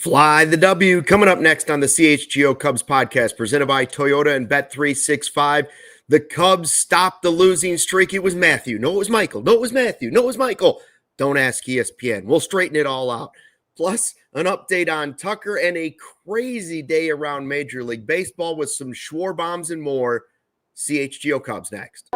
Fly the W. Coming up next on the CHGO Cubs podcast, presented by Toyota and Bet365. The Cubs stopped the losing streak. It was Matthew. No, it was Michael. No, it was Matthew. No, it was Michael. Don't ask ESPN. We'll straighten it all out. Plus, an update on Tucker and a crazy day around Major League Baseball with some Schwarber bombs and more. CHGO Cubs next.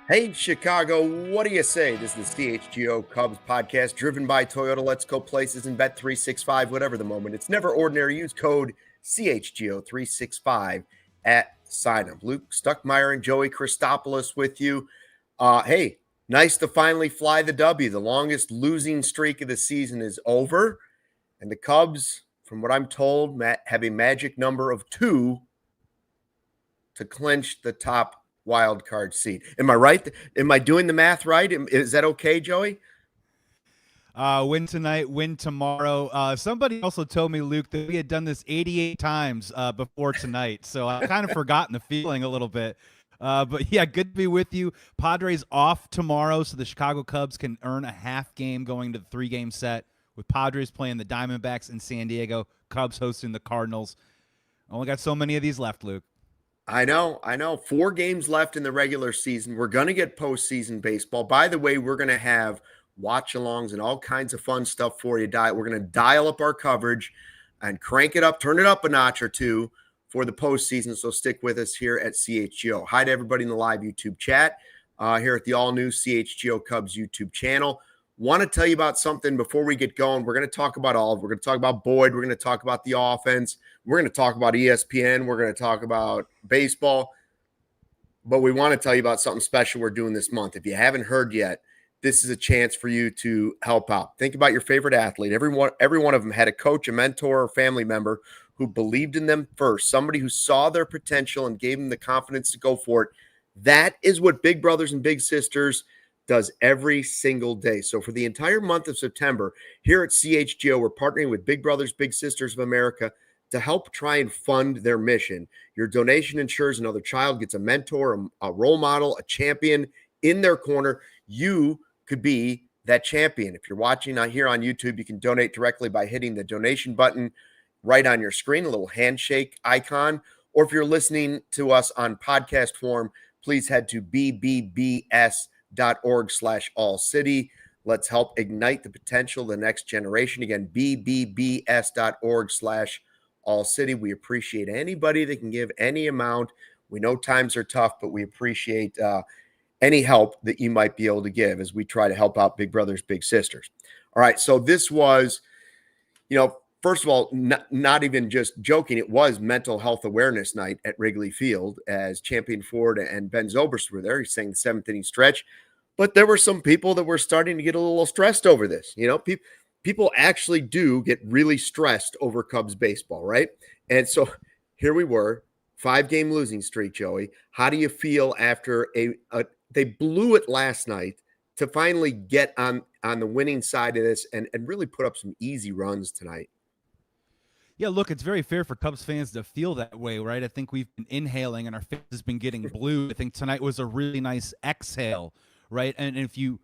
Hey, Chicago, what do you say? This is the CHGO Cubs podcast driven by Toyota. Let's go places and Bet365, whatever the moment. It's never ordinary. Use code CHGO365 at sign-up. Luke Stuckmeyer and Joey Christopoulos with you. Hey, nice to finally fly the W. The longest losing streak of the season is over. And the Cubs, from what I'm told, have a magic number of 2 to clinch the top wild card seat. Am I right? Am I doing the math right? Is that okay, Joey? Win tonight, win tomorrow. Somebody also told me, Luke, that we had done this 88 times before tonight. So I've kind of forgotten the feeling a little bit. But yeah, good to be with you. Padres off tomorrow, so the Chicago Cubs can earn a half game going to the 3-game set with Padres playing the Diamondbacks in San Diego, Cubs hosting the Cardinals. Only got so many of these left, Luke. I know. 4 games left in the regular season. We're going to get postseason baseball. By the way, we're going to have watch-alongs and all kinds of fun stuff for you. We're going to dial up our coverage and crank it up, turn it up a notch or two for the postseason. So stick with us here at CHGO. Hi to everybody in the live YouTube chat here at the all-new CHGO Cubs YouTube channel. Want to tell you about something before we get going. We're going to talk about all. We're going to talk about Boyd. We're going to talk about the offense. We're going to talk about ESPN. We're going to talk about baseball. But we want to tell you about something special we're doing this month. If you haven't heard yet, this is a chance for you to help out. Think about your favorite athlete. Every one of them had a coach, a mentor, or family member who believed in them first, somebody who saw their potential and gave them the confidence to go for it. That is what Big Brothers and Big Sisters does every single day. So for the entire month of September, here at CHGO, we're partnering with Big Brothers, Big Sisters of America to help try and fund their mission. Your donation ensures another child gets a mentor, a role model, a champion in their corner. You could be that champion. If you're watching here on YouTube, you can donate directly by hitting the donation button right on your screen, a little handshake icon. Or if you're listening to us on podcast form, please head to bbbs.org/ALLCITY. Let's help ignite the potential of the next generation. Again, bbbs.org/ALLCITY. We appreciate anybody that can give any amount. We know times are tough, but we appreciate any help that you might be able to give as we try to help out Big Brothers, Big Sisters. All right, so this was, first of all, not even just joking, it was Mental Health Awareness Night at Wrigley Field as Champion Ford and Ben Zobrist were there. He's saying the 7th inning stretch. But there were some people that were starting to get a little stressed over this. People actually do get really stressed over Cubs baseball, right? And so here we were, 5-game losing streak, Joey. How do you feel after they blew it last night to finally get on the winning side of this and really put up some easy runs tonight? Yeah, look, it's very fair for Cubs fans to feel that way, right? I think we've been inhaling and our face has been getting blue. I think tonight was a really nice exhale, right? And if you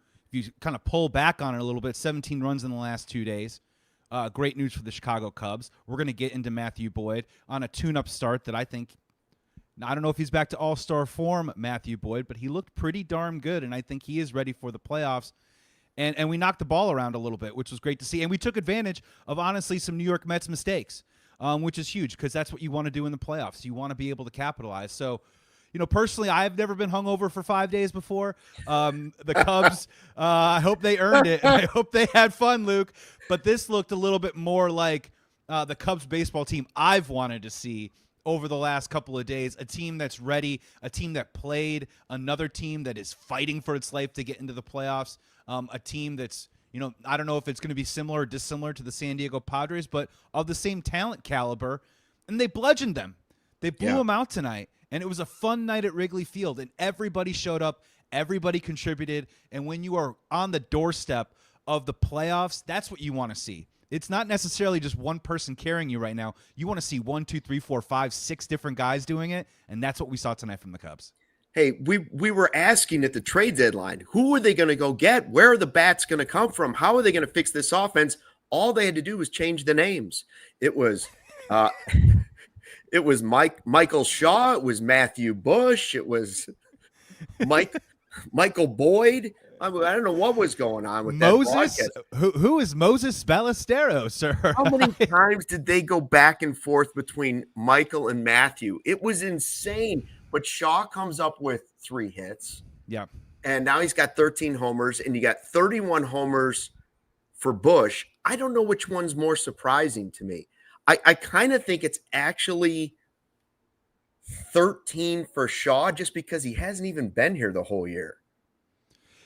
kind of pull back on it a little bit, 17 runs in the last 2 days. Great news for the Chicago Cubs. We're going to get into Matthew Boyd on a tune-up start that I don't know if he's back to all-star form, Matthew Boyd, but he looked pretty darn good, and I think he is ready for the playoffs. And we knocked the ball around a little bit, which was great to see. And we took advantage of, honestly, some New York Mets mistakes, which is huge because that's what you want to do in the playoffs. You want to be able to capitalize. So, personally, I've never been hungover for 5 days before. The Cubs, I hope they earned it. I hope they had fun, Luke. But this looked a little bit more like the Cubs baseball team I've wanted to see over the last couple of days, a team that's ready, a team that played, another team that is fighting for its life to get into the playoffs, a team that's, I don't know if it's going to be similar or dissimilar to the San Diego Padres, but of the same talent caliber, and they bludgeoned them. They blew them out tonight, and it was a fun night at Wrigley Field, and everybody showed up, everybody contributed, and when you are on the doorstep of the playoffs, that's what you want to see. It's not necessarily just one person carrying you right now. You want to see 1, 2, 3, 4, 5, 6 different guys doing it, and that's what we saw tonight from the Cubs. Hey, we were asking at the trade deadline, who are they going to go get? Where are the bats going to come from? How are they going to fix this offense? All they had to do was change the names. It was it was Michael Shaw. It was Matthew Busch. It was Michael Boyd. I don't know what was going on with Moises. that. Who is Moises Ballesteros, sir? How many times did they go back and forth between Michael and Matthew? It was insane. But Shaw comes up with 3 hits. Yeah. And now he's got 13 homers, and you got 31 homers for Busch. I don't know which one's more surprising to me. I kind of think it's actually 13 for Shaw just because he hasn't even been here the whole year.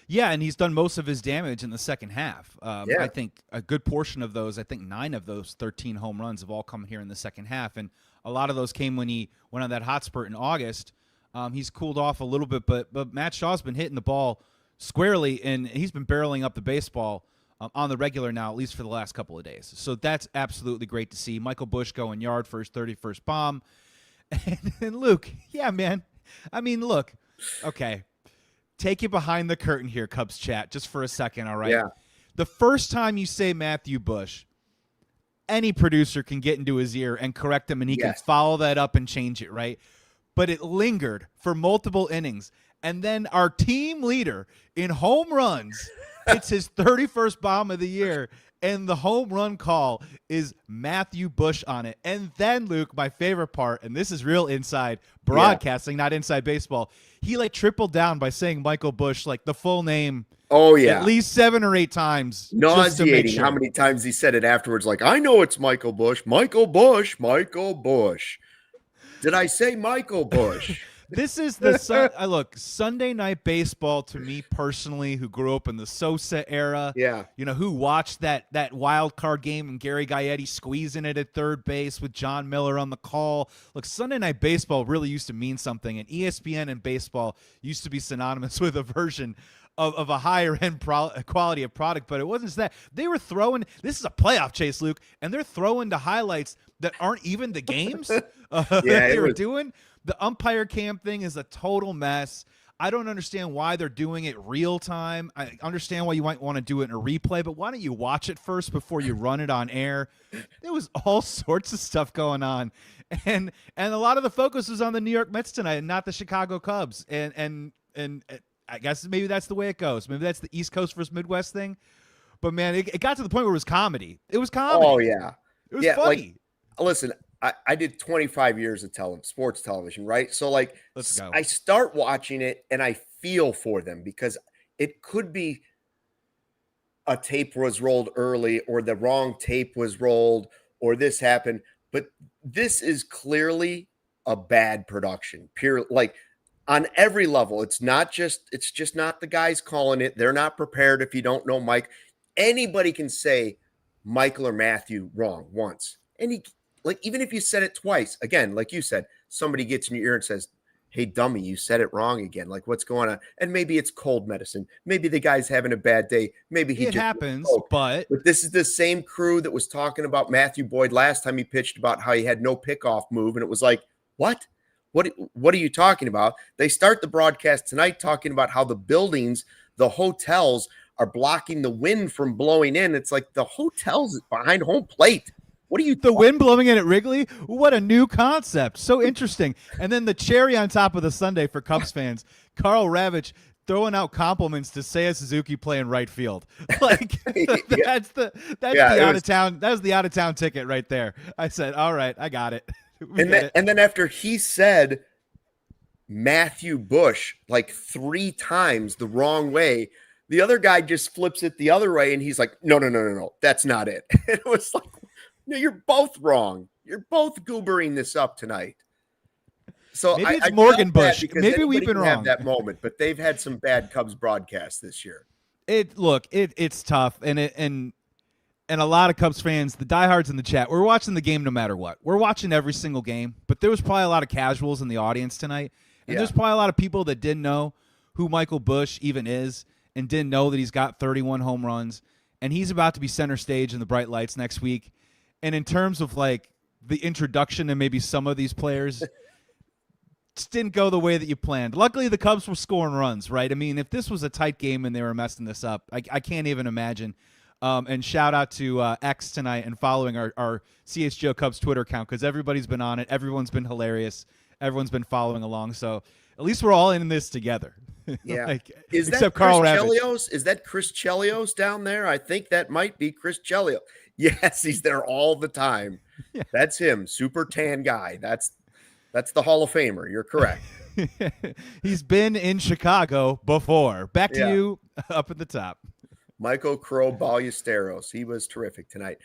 Yeah, and he's done most of his damage in the second half. I think a good portion of those, 9 of those 13 home runs have all come here in the second half. And a lot of those came when he went on that hot spurt in August. He's cooled off a little bit, but Matt Shaw's been hitting the ball squarely, and he's been barreling up the baseball on the regular now, at least for the last couple of days. So that's absolutely great to see. Michael Busch going yard for his 31st bomb. And Luke, yeah, man. I mean, look, okay. Take you behind the curtain here, Cubs chat, just for a second, all right? Yeah. The first time you say Matthew Busch, any producer can get into his ear and correct him, and he can follow that up and change it, right? But it lingered for multiple innings. And then our team leader in home runs, it's his 31st bomb of the year, and the home run call is Matthew Busch on it. And then, Luke, my favorite part, and this is real inside broadcasting, not inside baseball, he tripled down by saying Michael Busch, the full name. Oh, yeah. At least 7 or 8 times. Nauseating how many times he said it afterwards. I know it's Michael Busch. Michael Busch. Michael Busch. Did I say Michael Busch? This is look, Sunday Night Baseball to me personally, who grew up in the Sosa era. Yeah. Who watched that wild card game and Gary Gaetti squeezing it at third base with John Miller on the call. Look, Sunday Night Baseball really used to mean something, and ESPN and baseball used to be synonymous with a version of a higher end quality of product, but it wasn't just that. They were throwing, this is a playoff chase, Luke, and they're throwing to highlights that aren't even the games they were doing. The umpire cam thing is a total mess. I don't understand why they're doing it real time. I understand why you might want to do it in a replay, but why don't you watch it first before you run it on air? There was all sorts of stuff going on. And a lot of the focus was on the New York Mets tonight and not the Chicago Cubs. And I guess maybe that's the way it goes. Maybe that's the East Coast versus Midwest thing. But, man, it got to the point where it was comedy. It was comedy. Oh, yeah. It was funny. Listen, I did 25 years of sports television, right? So, let's go. I start watching it, and I feel for them because it could be a tape was rolled early or the wrong tape was rolled or this happened. But this is clearly a bad production. On every level. It's just not the guys calling it. They're not prepared. If you don't know Mike, anybody can say Michael or Matthew wrong once. And even if you said it twice, again, like you said, somebody gets in your ear and says, hey, dummy, you said it wrong again. What's going on? And maybe it's cold medicine. Maybe the guy's having a bad day. Maybe it just happens, but this is the same crew that was talking about Matthew Boyd last time he pitched about how he had no pickoff move. And it was like, what? What are you talking about? They start the broadcast tonight talking about how the buildings, the hotels are blocking the wind from blowing in. It's like the hotels behind home plate. What are you The wind blowing in at Wrigley? What a new concept. So interesting. And then the cherry on top of the sundae for Cubs fans, Carl Ravitch throwing out compliments to Seiya Suzuki playing right field. That's the out of town. That was the out of town ticket right there. I said, all right, I got it. And then after he said Matthew Busch 3 times the wrong way, the other guy just flips it the other way, and he's like, no, that's not it. It was like, no, you're both wrong. You're both goobering this up tonight. So Maybe it's I Morgan felt bad Busch. because Maybe we've anybody been can wrong. have that moment, but they've had some bad Cubs broadcasts this year. It's tough, and a lot of Cubs fans, the diehards in the chat, we're watching the game no matter what. We're watching every single game, but there was probably a lot of casuals in the audience tonight, and there's probably a lot of people that didn't know who Michael Busch even is and didn't know that he's got 31 home runs, and he's about to be center stage in the bright lights next week. And in terms of like the introduction to maybe some of these players, just didn't go the way that you planned. Luckily, the Cubs were scoring runs, right? I mean, if this was a tight game and they were messing this up, I can't even imagine. And shout out to X tonight and following our CHGO Cubs Twitter account because everybody's been on it. Everyone's been hilarious. Everyone's been following along. So at least we're all in this together. Yeah. Is that Chris Chelios? Is that Chris Chelios down there? I think that might be Chris Chelios. Yes, he's there all the time. Yeah. That's him. Super tan guy. That's the Hall of Famer. You're correct. He's been in Chicago before. Back to you up at the top. Michael Crow Ballesteros. He was terrific tonight.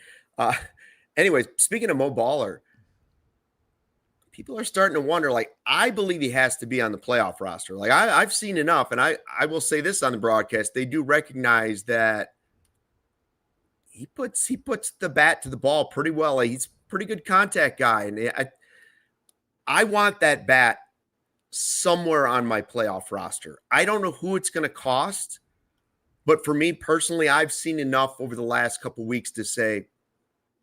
Anyways, speaking of Mo Baller, people are starting to wonder, like, I believe he has to be on the playoff roster. Like, I've seen enough, and I will say this on the broadcast. They do recognize that he puts the bat to the ball pretty well. Like, he's a pretty good contact guy, and I want that bat somewhere on my playoff roster. I don't know who it's going to cost. But for me personally, I've seen enough over the last couple of weeks to say,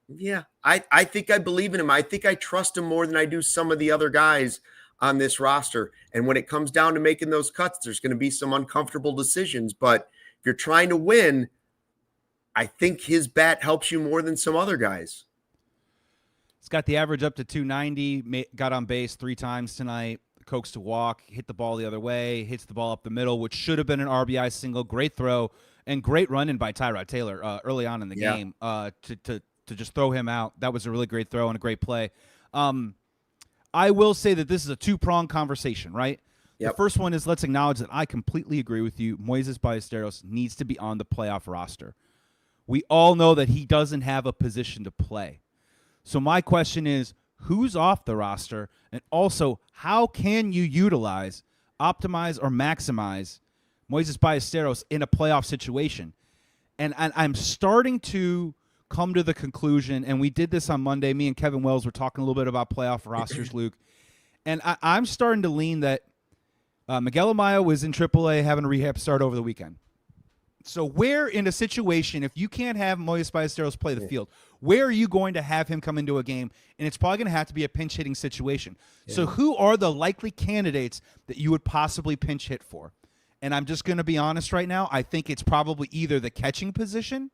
yeah, I think I believe in him. I think I trust him more than I do some of the other guys on this roster. And when it comes down to making those cuts, there's going to be some uncomfortable decisions. But if you're trying to win, I think his bat helps you more than some other guys. It's got the average up to 290, got on base 3 times tonight. Coaxed to walk, hit the ball the other way, hits the ball up the middle, which should have been an RBI single. Great throw and great run-in by Tyrod Taylor early on in the game to just throw him out. That was a really great throw and a great play. I will say that this is a two-pronged conversation, right? Yep. The first one is let's acknowledge that I completely agree with you. Moises Ballesteros needs to be on the playoff roster. We all know that he doesn't have a position to play. So my question is, who's off the roster, and also how can you utilize, optimize, or maximize Moises Ballesteros in a playoff situation? And I'm starting to come to the conclusion, and we did this on Monday. Me and Kevin Wells were talking a little bit about playoff rosters, Luke, and I'm starting to lean that Miguel Amaya was in AAA having a rehab start over the weekend. So where in a situation, if you can't have Moises Ballesteros play the field, where are you going to have him come into a game? And it's probably going to have to be a pinch hitting situation. Yeah. So who are the likely candidates that you would possibly pinch hit for? And I'm just going to be honest right now. I think it's probably either the catching position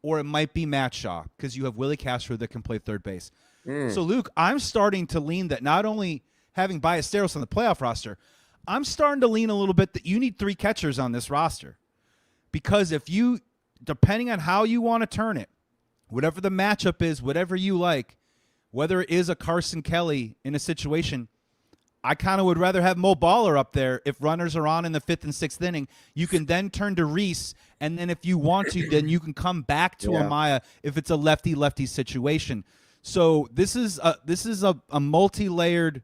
or it might be Matt Shaw because you have Willie Castro that can play third base. So, Luke, I'm starting to lean that not only having Ballesteros on the playoff roster, I'm starting to lean a little bit that you need 3 catchers on this roster. Because if you, depending on how you want to turn it, whatever the matchup is, whatever you like, whether it is a Carson Kelly in a situation, I kind of would rather have Mo Baller up there if runners are on in the 5th and 6th inning. You can then turn to Reese, and then if you want to, then you can come back to Amaya if it's a lefty-lefty situation. So this is a multi-layered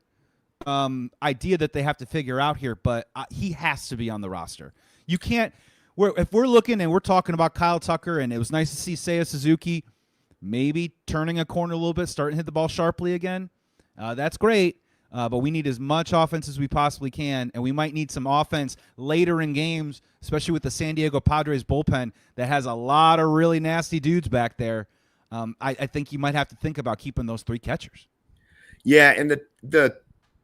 idea that they have to figure out here, but he has to be on the roster. You can't. If we're looking and we're talking about Kyle Tucker, and it was nice to see Seiya Suzuki maybe turning a corner a little bit, starting to hit the ball sharply again, that's great, but we need as much offense as we possibly can, and we might need some offense later in games, especially with the San Diego Padres bullpen that has a lot of really nasty dudes back there. I think you might have to think about keeping those 3 catchers. Yeah, and the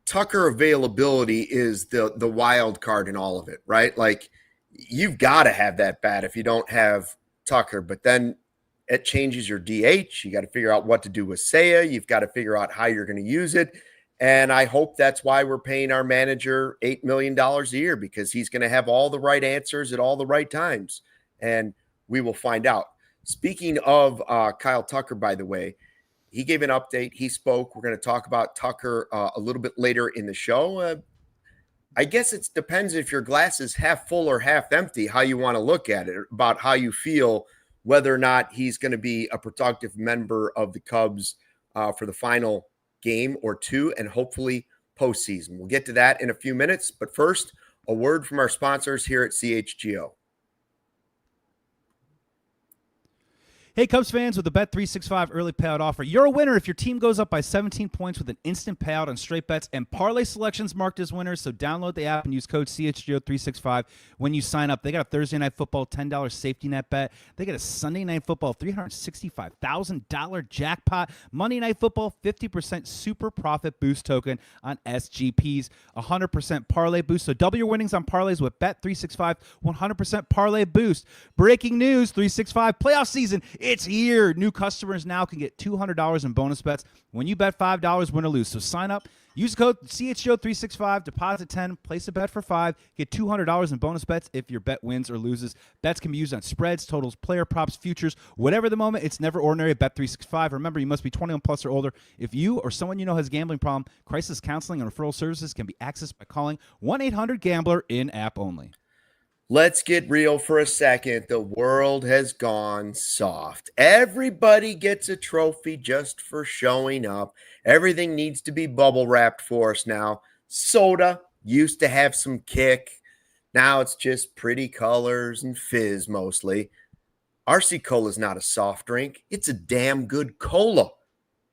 Tucker availability is the wild card in all of it, right? Like, you've got to have that bat if you don't have Tucker, but then it changes your DH. You got to figure out what to do with Seiya. You've got to figure out how you're going to use it. And I hope that's why we're paying our manager $8 million a year, because he's going to have all the right answers at all the right times. And we will find out. Speaking of Kyle Tucker, by the way, he gave an update. He spoke. We're going to talk about Tucker a little bit later in the show. I guess it depends if your glass is half full or half empty, how you want to look at it, about how you feel, whether or not he's going to be a productive member of the Cubs for the final game or 2, and hopefully postseason. We'll get to that in a few minutes, but first, a word from our sponsors here at CHGO. Hey, Cubs fans, with the Bet365 early payout offer, you're a winner if your team goes up by 17 points with an instant payout on straight bets and parlay selections marked as winners. So download the app and use code CHGO365 when you sign up. They got a Thursday Night Football $10 safety net bet. They got a Sunday Night Football $365,000 jackpot. Monday Night Football 50% super profit boost token on SGPs. 100% parlay boost. So double your winnings on parlays with Bet365 100% parlay boost. Breaking news, 365 playoff season. It's here. New customers now can get $200 in bonus bets when you bet $5, win or lose. So sign up, use code CHGO365, deposit 10, place a bet for 5, get $200 in bonus bets if your bet wins or loses. Bets can be used on spreads, totals, player props, futures, whatever the moment. It's never ordinary at Bet365. Remember, you must be 21 plus or older. If you or someone you know has a gambling problem, crisis counseling and referral services can be accessed by calling 1-800-GAMBLER in-app only. Let's get real for a second. The world has gone soft. Everybody gets a trophy just for showing up. Everything needs to be bubble wrapped for us now. Soda used to have some kick. Now it's just pretty colors and fizz mostly. RC Cola is not a soft drink. It's a damn good cola.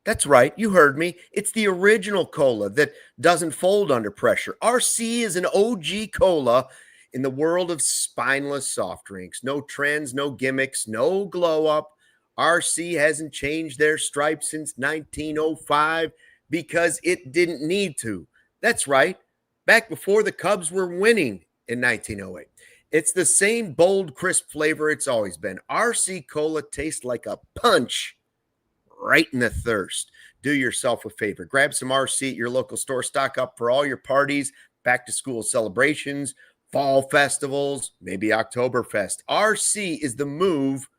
That's right. You heard me. It's the original cola that doesn't fold under pressure. RC is an OG cola in the world of spineless soft drinks. No trends, no gimmicks, no glow up. RC hasn't changed their stripes since 1905 because it didn't need to. That's right. Back before the Cubs were winning in 1908. It's the same bold, crisp flavor it's always been. RC Cola tastes like a punch right in the thirst. Do yourself a favor. Grab some RC at your local store. Stock up for all your parties, back to school celebrations, fall festivals, maybe Oktoberfest. RC is the move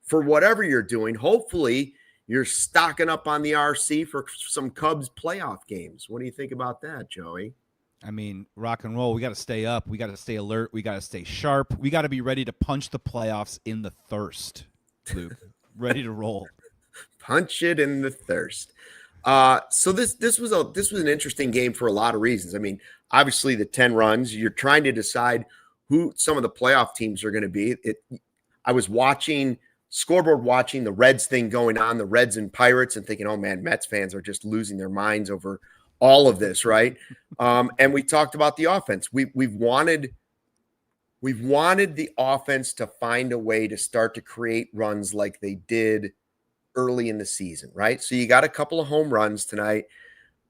for whatever you're doing. Hopefully, you're stocking up on the RC for some Cubs playoff games. What do you think about that, Joey? I mean, rock and roll. We got to stay up. We got to stay alert. We got to stay sharp. We got to be ready to punch the playoffs in the thirst, Luke. Ready to roll. Punch it in the thirst. So this was an interesting game for a lot of reasons. I mean, obviously the 10 runs, you're trying to decide who some of the playoff teams are going to be. I was watching the Reds thing going on, the Reds and Pirates, and thinking, oh man, Mets fans are just losing their minds over all of this, right? And we talked about the offense. We've wanted the offense to find a way to start to create runs like they did early in the season, right? So you got a couple of home runs tonight,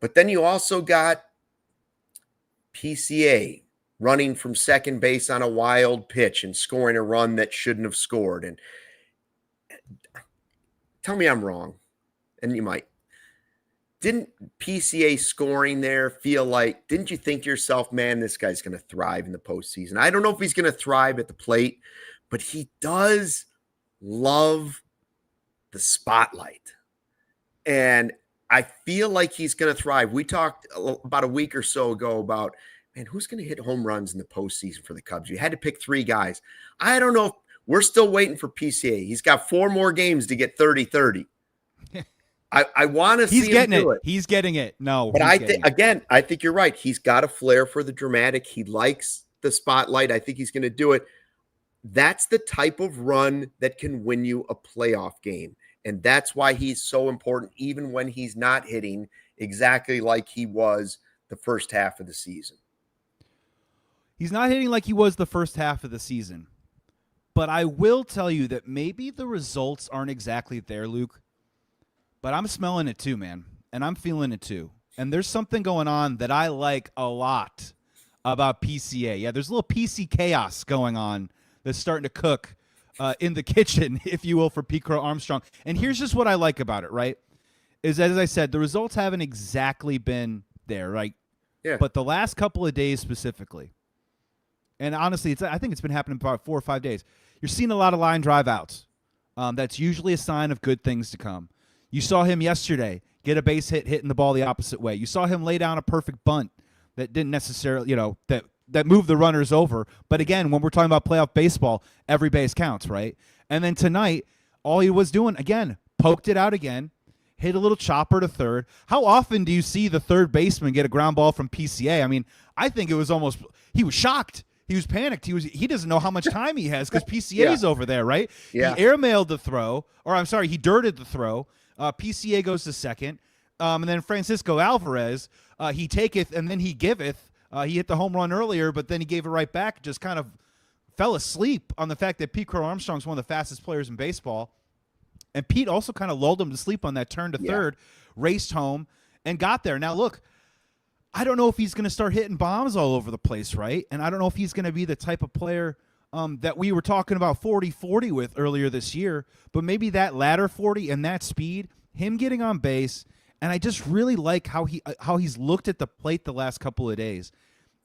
but then you also got PCA running from second base on a wild pitch and scoring a run that shouldn't have scored. And tell me I'm wrong, and you might. Didn't PCA scoring there feel like, didn't you think to yourself, man, this guy's going to thrive in the postseason? I don't know if he's going to thrive at the plate, but he does love the spotlight. And I feel like he's going to thrive. We talked about a week or so ago about, man, who's going to hit home runs in the postseason for the Cubs? You had to pick 3 guys. I don't know. We're still waiting for PCA. He's got 4 more games to get 30-30. I want to see him do it. He's getting it. No, but I think you're right. He's got a flair for the dramatic. He likes the spotlight. I think he's going to do it. That's the type of run that can win you a playoff game. And that's why he's so important, even when he's not hitting exactly like he was the first half of the season. He's not hitting like he was the first half of the season. But I will tell you that maybe the results aren't exactly there, Luke. But I'm smelling it too, man. And I'm feeling it too. And there's something going on that I like a lot about PCA. Yeah, there's a little PC chaos going on that's starting to cook in the kitchen, if you will, for Pete Crow Armstrong. And here's just what I like about it, right? Is that, as I said, the results haven't exactly been there, right? Yeah. But the last couple of days specifically, and honestly, I think it's been happening about 4 or 5 days, you're seeing a lot of line drive outs. That's usually a sign of good things to come. You saw him yesterday get a base hit, hitting the ball the opposite way. You saw him lay down a perfect bunt that didn't necessarily, that moved the runners over. But again, when we're talking about playoff baseball, every base counts, right? And then tonight, all he was doing, again, poked it out again, hit a little chopper to third. How often do you see the third baseman get a ground ball from PCA? I mean, I think it was almost, he was shocked. He was panicked. He doesn't know how much time he has because PCA's over there, right? Yeah. He airmailed the throw, or I'm sorry, he dirted the throw. PCA goes to second. And then Francisco Alvarez, he taketh and then he giveth. He hit the home run earlier, but then he gave it right back, just kind of fell asleep on the fact that Pete Crow Armstrong is one of the fastest players in baseball. And Pete also kind of lulled him to sleep on that turn to third, raced home, and got there. Now, look, I don't know if he's going to start hitting bombs all over the place, right? And I don't know if he's going to be the type of player that we were talking about 40-40 with earlier this year, but maybe that latter 40 and that speed, him getting on base, and I just really like how he's looked at the plate the last couple of days.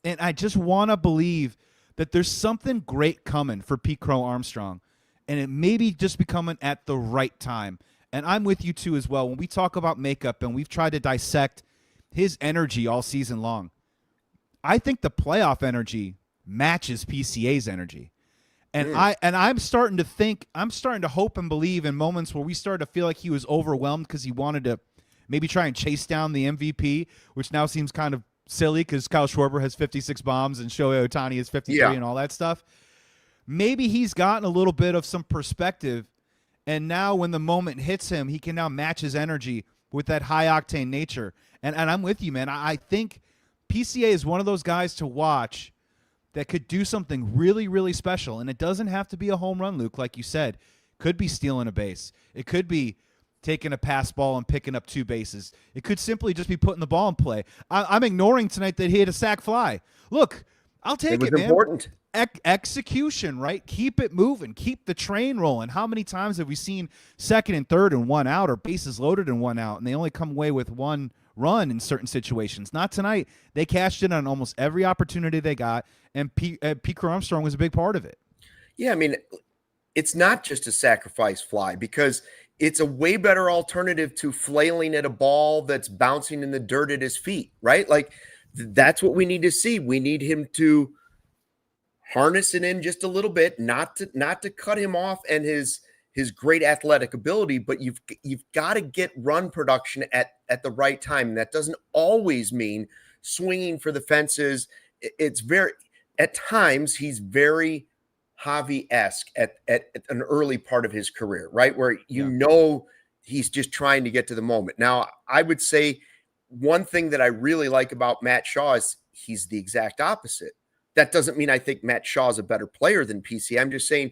And I just want to believe that there's something great coming for Pete Crow Armstrong, and it may be just be coming at the right time. And I'm with you, too, as well. When we talk about makeup and we've tried to dissect his energy all season long, I think the playoff energy matches PCA's energy. And I'm starting to hope and believe in moments where we started to feel like he was overwhelmed because he wanted to maybe try and chase down the MVP, which now seems kind of silly because Kyle Schwarber has 56 bombs and Shohei Ohtani has 53 and all that stuff. Maybe he's gotten a little bit of some perspective, and now when the moment hits him, he can now match his energy with that high-octane nature. And I'm with you, man. I think PCA is one of those guys to watch that could do something really, really special. And it doesn't have to be a home run, Luke, like you said. Could be stealing a base. It could be taking a pass ball and picking up 2 bases. It could simply just be putting the ball in play. I'm ignoring tonight that he had a sac fly. Look, I'll take it, man. Important. Execution, right? Keep it moving. Keep the train rolling. How many times have we seen second and third and 1 out, or bases loaded and 1 out, and they only come away with 1 run in certain situations? Not tonight. They cashed in on almost every opportunity they got, and Pete Crow Armstrong was a big part of it. Yeah, I mean, it's not just a sacrifice fly, because it's a way better alternative to flailing at a ball that's bouncing in the dirt at his feet, right? Like, that's what we need to see. We need him to harness it in just a little bit, not to cut him off and his great athletic ability, but you've got to get run production at the right time. And that doesn't always mean swinging for the fences. It's at times he's very Javi-esque at an early part of his career, right? Where you know he's just trying to get to the moment. Now, I would say one thing that I really like about Matt Shaw is he's the exact opposite. That doesn't mean I think Matt Shaw is a better player than PC. I'm just saying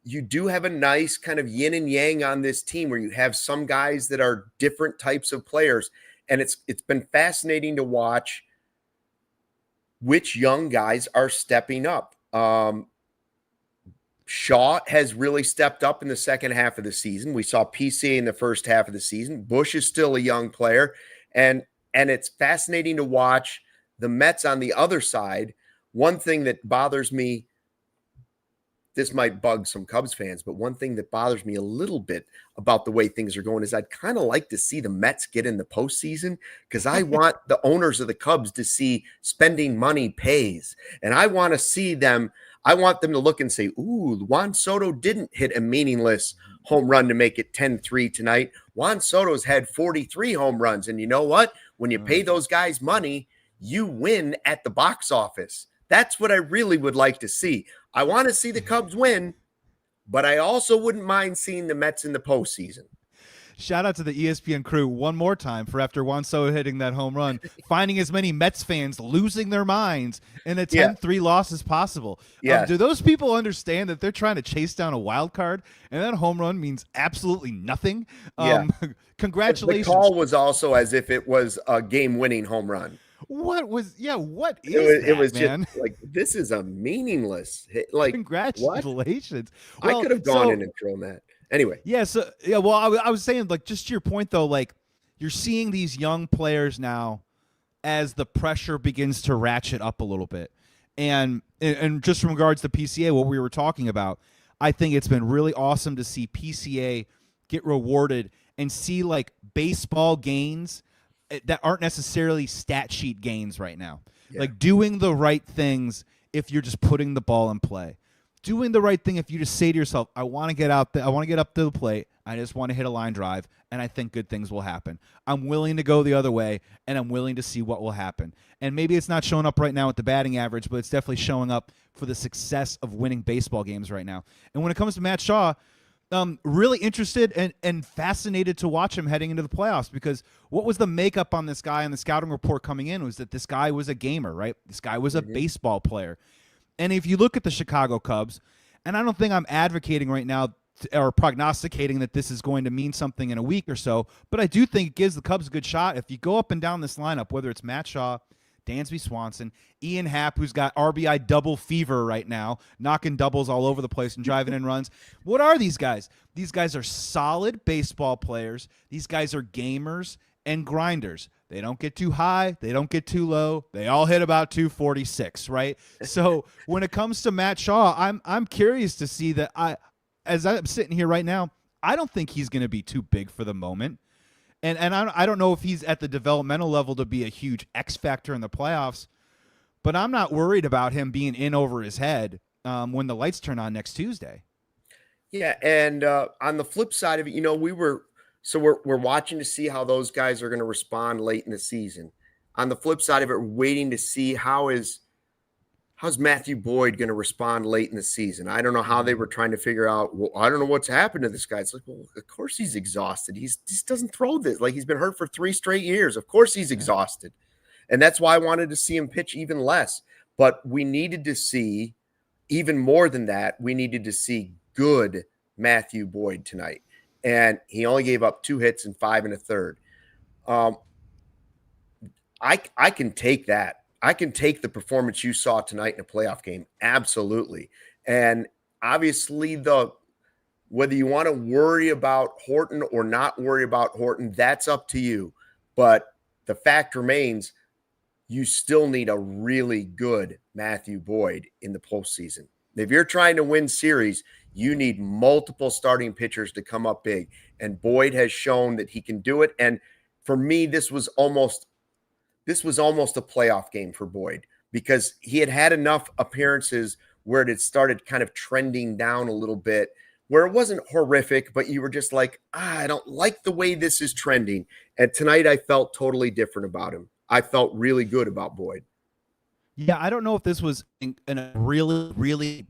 you do have a nice kind of yin and yang on this team where you have some guys that are different types of players. And it's been fascinating to watch which young guys are stepping up. Shaw has really stepped up in the second half of the season. We saw PCA in the first half of the season. Busch is still a young player. And it's fascinating to watch the Mets on the other side. One thing that bothers me, this might bug some Cubs fans, but one thing that bothers me a little bit about the way things are going is I'd kind of like to see the Mets get in the postseason, because I want the owners of the Cubs to see spending money pays. And I want to see them. I want them to look and say, ooh, Juan Soto didn't hit a meaningless home run to make it 10-3 tonight. Juan Soto's had 43 home runs. And you know what? When you pay those guys money, you win at the box office. That's what I really would like to see. I want to see the Cubs win, but I also wouldn't mind seeing the Mets in the postseason. Shout out to the ESPN crew one more time for, after Juan Soto hitting that home run, finding as many Mets fans losing their minds in a 10-3 loss as possible. Do those people understand that they're trying to chase down a wild card and that home run means absolutely nothing? Congratulations. The call was also as if it was a game-winning home run. What is that, it was man? Just like, this is a meaningless hit. Like, congratulations. Well, I could have gone in and thrown that. Anyway. Well, I was saying, like, just to your point, though, like, you're seeing these young players now as the pressure begins to ratchet up a little bit. And just in regards to PCA, what we were talking about, I think it's been really awesome to see PCA get rewarded and see, like, baseball gains that aren't necessarily stat sheet gains right now. Like doing the right things if you're just putting the ball in play. doing the right thing if you just say to yourself, I want to get out there, I want to get up to the plate, I just want to hit a line drive, and I think good things will happen. I'm willing to go the other way, and I'm willing to see what will happen. And maybe it's not showing up right now with the batting average, but it's definitely showing up for the success of winning baseball games right now. And when it comes to Matt Shaw, really interested and fascinated to watch him heading into the playoffs, because what was the makeup on this guy on the scouting report coming in was that this guy was a gamer, right? This guy was a baseball player. And if you look at the Chicago Cubs, and I don't think I'm advocating right now or prognosticating that this is going to mean something in a week or so, but I do think it gives the Cubs a good shot. If you go up and down this lineup, whether it's Matt Shaw, Dansby Swanson, Ian Happ, who's got RBI double fever right now, knocking doubles all over the place and driving in runs. What are these guys? These guys are solid baseball players. These guys are gamers and grinders. They don't get too high. They don't get too low. They all hit about 246, right? So when it comes to Matt Shaw, I'm curious to see that. As I'm sitting here right now, I don't think he's going to be too big for the moment. And I don't know if he's at the developmental level to be a huge X factor in the playoffs, but I'm not worried about him being in over his head when the lights turn on next Tuesday. Yeah, and on the flip side of it, we're watching to see how those guys are going to respond late in the season. On the flip side of it, we're waiting to see how's Matthew Boyd going to respond late in the season. I don't know how they were trying to figure out, well, I don't know what's happened to this guy. It's like, well, of course he's exhausted. He just doesn't throw this. Like, he's been hurt for 3 straight years. Of course he's exhausted. And that's why I wanted to see him pitch even less. But we needed to see, even more than that, we needed to see good Matthew Boyd tonight. And he only gave up 2 hits and 5 1/3. I can take that. I can take the performance you saw tonight in a playoff game. Absolutely. And obviously whether you want to worry about Horton or not worry about Horton, that's up to you. But the fact remains, you still need a really good Matthew Boyd in the postseason. If you're trying to win series, you need multiple starting pitchers to come up big. And Boyd has shown that he can do it. And for me, this was almost a playoff game for Boyd, because he had enough appearances where it had started kind of trending down a little bit, where it wasn't horrific, but you were just like, I don't like the way this is trending. And tonight I felt totally different about him. I felt really good about Boyd. Yeah, I don't know if this was a really, really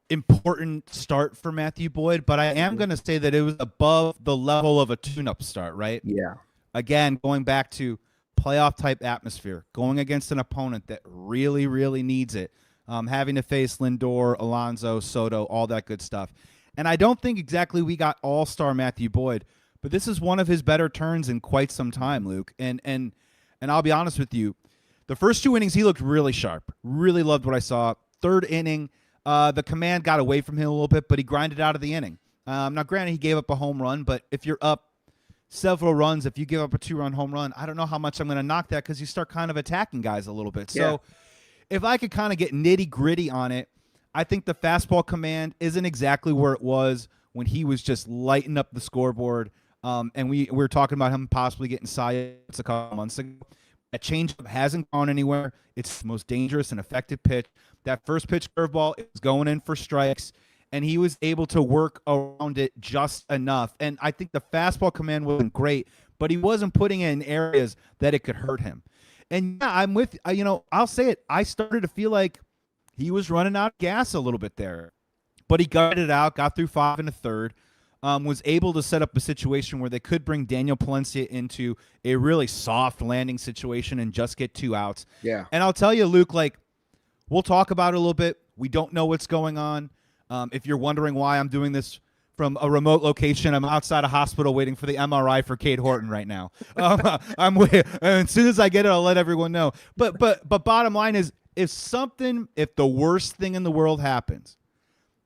important start for Matthew Boyd, but I am going to say that it was above the level of a tune-up start, right? Yeah. Again, going back to playoff type atmosphere, going against an opponent that really, really needs it, having to face Lindor, Alonso, Soto, all that good stuff. And I don't think exactly we got all-star Matthew Boyd, but this is one of his better turns in quite some time, Luke. And I'll be honest with you, the first 2 innings he looked really sharp. Really loved what I saw. 3rd inning, the command got away from him a little bit, but he grinded out of the inning. Now, granted, he gave up a home run, but if you're up several runs, if you give up a 2-run home run, I don't know how much I'm going to knock that, because you start kind of attacking guys a little bit. So if I could kind of get nitty-gritty on it, I think the fastball command isn't exactly where it was when he was just lighting up the scoreboard. And we were talking about him possibly getting Seiya a couple months ago. That changeup hasn't gone anywhere. It's the most dangerous and effective pitch. That first pitch curveball is going in for strikes, and he was able to work around it just enough. And I think the fastball command wasn't great, but he wasn't putting it in areas that it could hurt him. And yeah, I'm with, I'll say it. I started to feel like he was running out of gas a little bit there, but he gutted it out, got through 5 1/3, was able to set up a situation where they could bring Daniel Palencia into a really soft landing situation and just get 2 outs. Yeah. And I'll tell you, Luke, we'll talk about it a little bit. We don't know what's going on. If you're wondering why I'm doing this from a remote location, I'm outside a hospital waiting for the MRI for Kate Horton right now. As soon as I get it, I'll let everyone know. But bottom line is, if the worst thing in the world happens,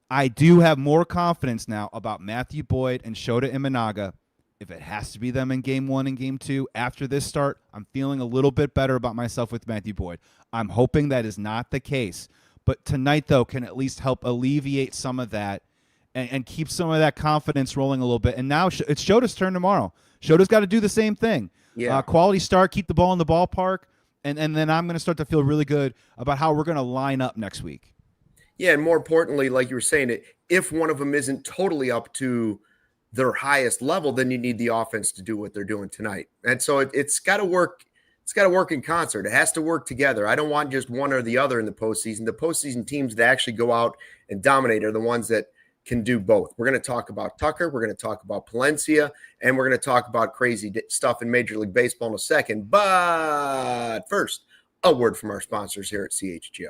I do have more confidence now about Matthew Boyd and Shota Imanaga. If it has to be them in Game 1 and Game 2, after this start, I'm feeling a little bit better about myself with Matthew Boyd. I'm hoping that is not the case. But tonight, though, can at least help alleviate some of that and keep some of that confidence rolling a little bit. And now it's Shota's turn tomorrow. Shota's got to do the same thing. Yeah. Quality start, keep the ball in the ballpark, and then I'm going to start to feel really good about how we're going to line up next week. Yeah, and more importantly, like you were saying, if one of them isn't totally up to their highest level, then you need the offense to do what they're doing tonight. And so it's got to work. It's got to work in concert. It has to work together. I don't want just one or the other in the postseason. The postseason teams that actually go out and dominate are the ones that can do both. We're going to talk about Tucker. We're going to talk about Palencia, and we're going to talk about crazy stuff in Major League Baseball in a second. But first, a word from our sponsors here at CHGO.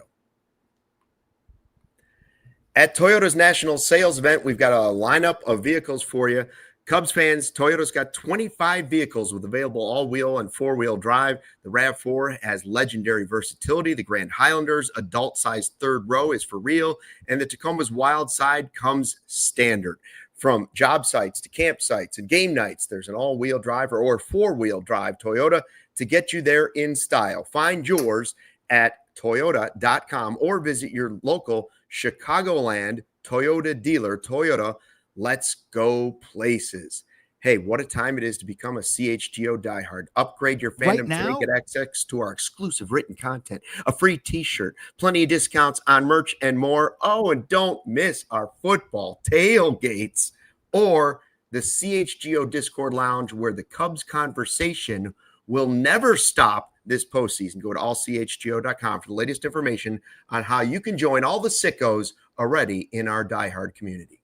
At Toyota's national sales event, we've got a lineup of vehicles for you. Cubs fans, Toyota's got 25 vehicles with available all-wheel and four-wheel drive. The RAV4 has legendary versatility. The Grand Highlander's adult-sized third row is for real, and the Tacoma's Wild Side comes standard. From job sites to campsites and game nights, there's an all-wheel drive or four-wheel drive Toyota to get you there in style. Find yours at toyota.com or visit your local Chicagoland Toyota dealer. Toyota, let's go places. Hey, what a time it is to become a CHGO diehard. Upgrade your fandom today. Get access to our exclusive written content, a free t-shirt, plenty of discounts on merch and more. Oh, and don't miss our football tailgates or the CHGO Discord Lounge, where the Cubs conversation will never stop this postseason. Go to allchgo.com for the latest information on how you can join all the sickos already in our diehard community.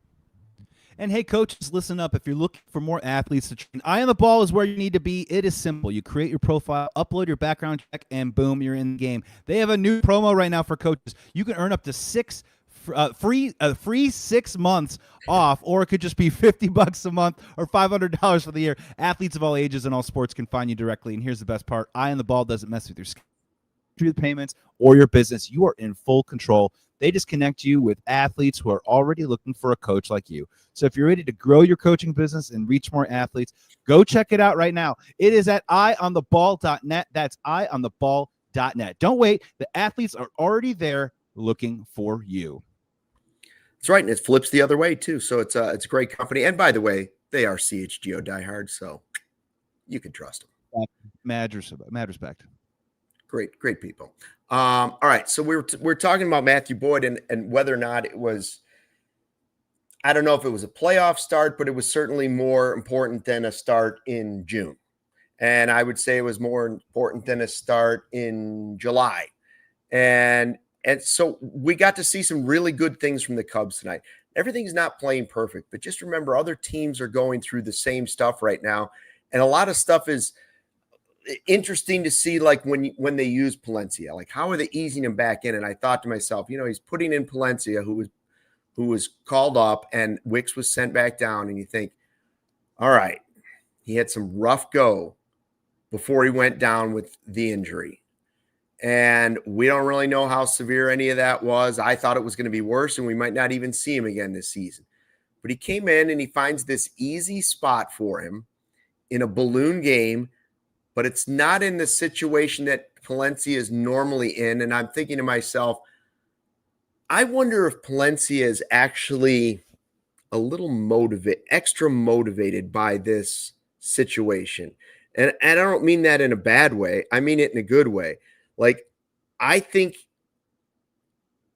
And hey, coaches, listen up. If you're looking for more athletes to train, Eye on the Ball is where you need to be. It is simple. You create your profile, upload your background check, and boom, you're in the game. They have a new promo right now for coaches. You can earn up to free 6 months off, or it could just be $50 a month or $500 for the year. Athletes of all ages and all sports can find you directly. And here's the best part. Eye on the Ball doesn't mess with your schedule, payments, or your business. You are in full control. They just connect you with athletes who are already looking for a coach like you. So if you're ready to grow your coaching business and reach more athletes, go check it out right now. It is at eyeontheball.net. That's eyeontheball.net. Don't wait. The athletes are already there looking for you. That's right, and it flips the other way too. So it's a great company. And by the way, they are CHGO diehard, so you can trust them. Mad respect. Great people. All right, so we're talking about Matthew Boyd and whether or not it was, I don't know if it was a playoff start, but it was certainly more important than a start in June. And I would say it was more important than a start in July. And so we got to see some really good things from the Cubs tonight. Everything's not playing perfect, but just remember other teams are going through the same stuff right now. And a lot of stuff is interesting to see, like when they use Palencia, like how are they easing him back in? And I thought to myself, he's putting in Palencia, who was called up, and Wicks was sent back down. And you think, all right, he had some rough go before he went down with the injury. And we don't really know how severe any of that was. I thought it was going to be worse, and we might not even see him again this season. But he came in and he finds this easy spot for him in a balloon game, but it's not in the situation that Palencia is normally in. And I'm thinking to myself, I wonder if Palencia is actually a little extra motivated by this situation. And I don't mean that in a bad way. I mean it in a good way. Like, I think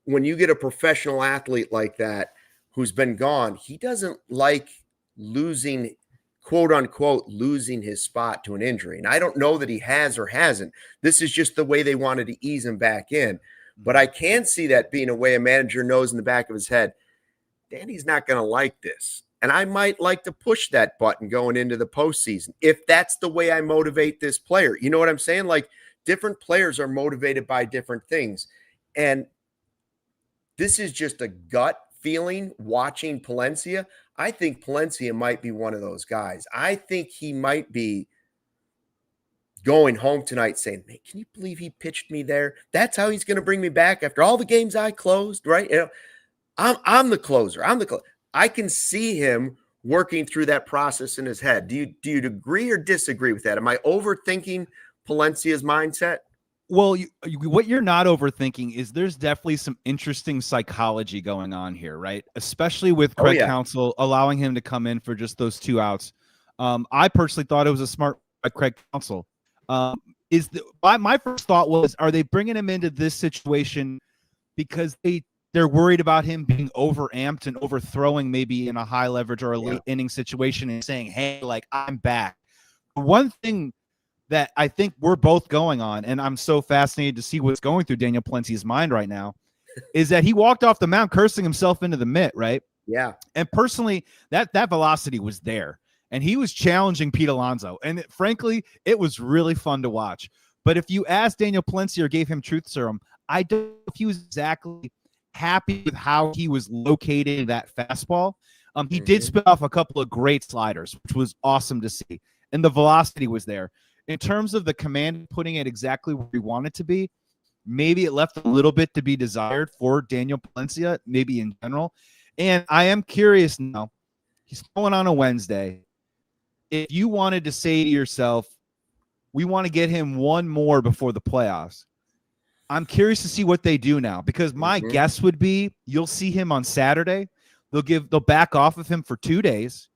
when you get a professional athlete like that who's been gone, he doesn't like losing, quote unquote, losing his spot to an injury. And I don't know that he has or hasn't. This is just the way they wanted to ease him back in. But I can see that being a way a manager knows in the back of his head, Danny's not going to like this. And I might like to push that button going into the postseason if that's the way I motivate this player. You know what I'm saying? Like, different players are motivated by different things. And this is just a gut feeling watching Palencia. I think Palencia might be one of those guys. I think he might be going home tonight saying, man, can you believe he pitched me there? That's how he's going to bring me back after all the games I closed, right? I'm the closer. I can see him working through that process in his head. Do you agree or disagree with that? Am I overthinking Palencia's mindset? Well, what you're not overthinking is there's definitely some interesting psychology going on here, right? Especially with Craig Counsell allowing him to come in for just those 2 outs. I personally thought it was a smart by Craig Counsell. My first thought was, are they bringing him into this situation because they they're worried about him being overamped and overthrowing maybe in a high leverage or a late inning situation and saying, hey, like, I'm back. One thing that I think we're both going on, and I'm so fascinated to see what's going through Daniel Palencia's mind right now, is that he walked off the mound cursing himself into the mitt, right? Yeah. And personally, that velocity was there. And he was challenging Pete Alonso. And frankly, it was really fun to watch. But if you asked Daniel Palencia or gave him truth serum, I don't know if he was exactly happy with how he was locating that fastball. He did spit off a couple of great sliders, which was awesome to see. And the velocity was there. In terms of the command, putting it exactly where we want it to be, maybe it left a little bit to be desired for Daniel Palencia, maybe in general. And I am curious now, he's throwing on a Wednesday. If you wanted to say to yourself, we want to get him one more before the playoffs, I'm curious to see what they do now, because my guess would be you'll see him on Saturday. They'll back off of him for 2 days.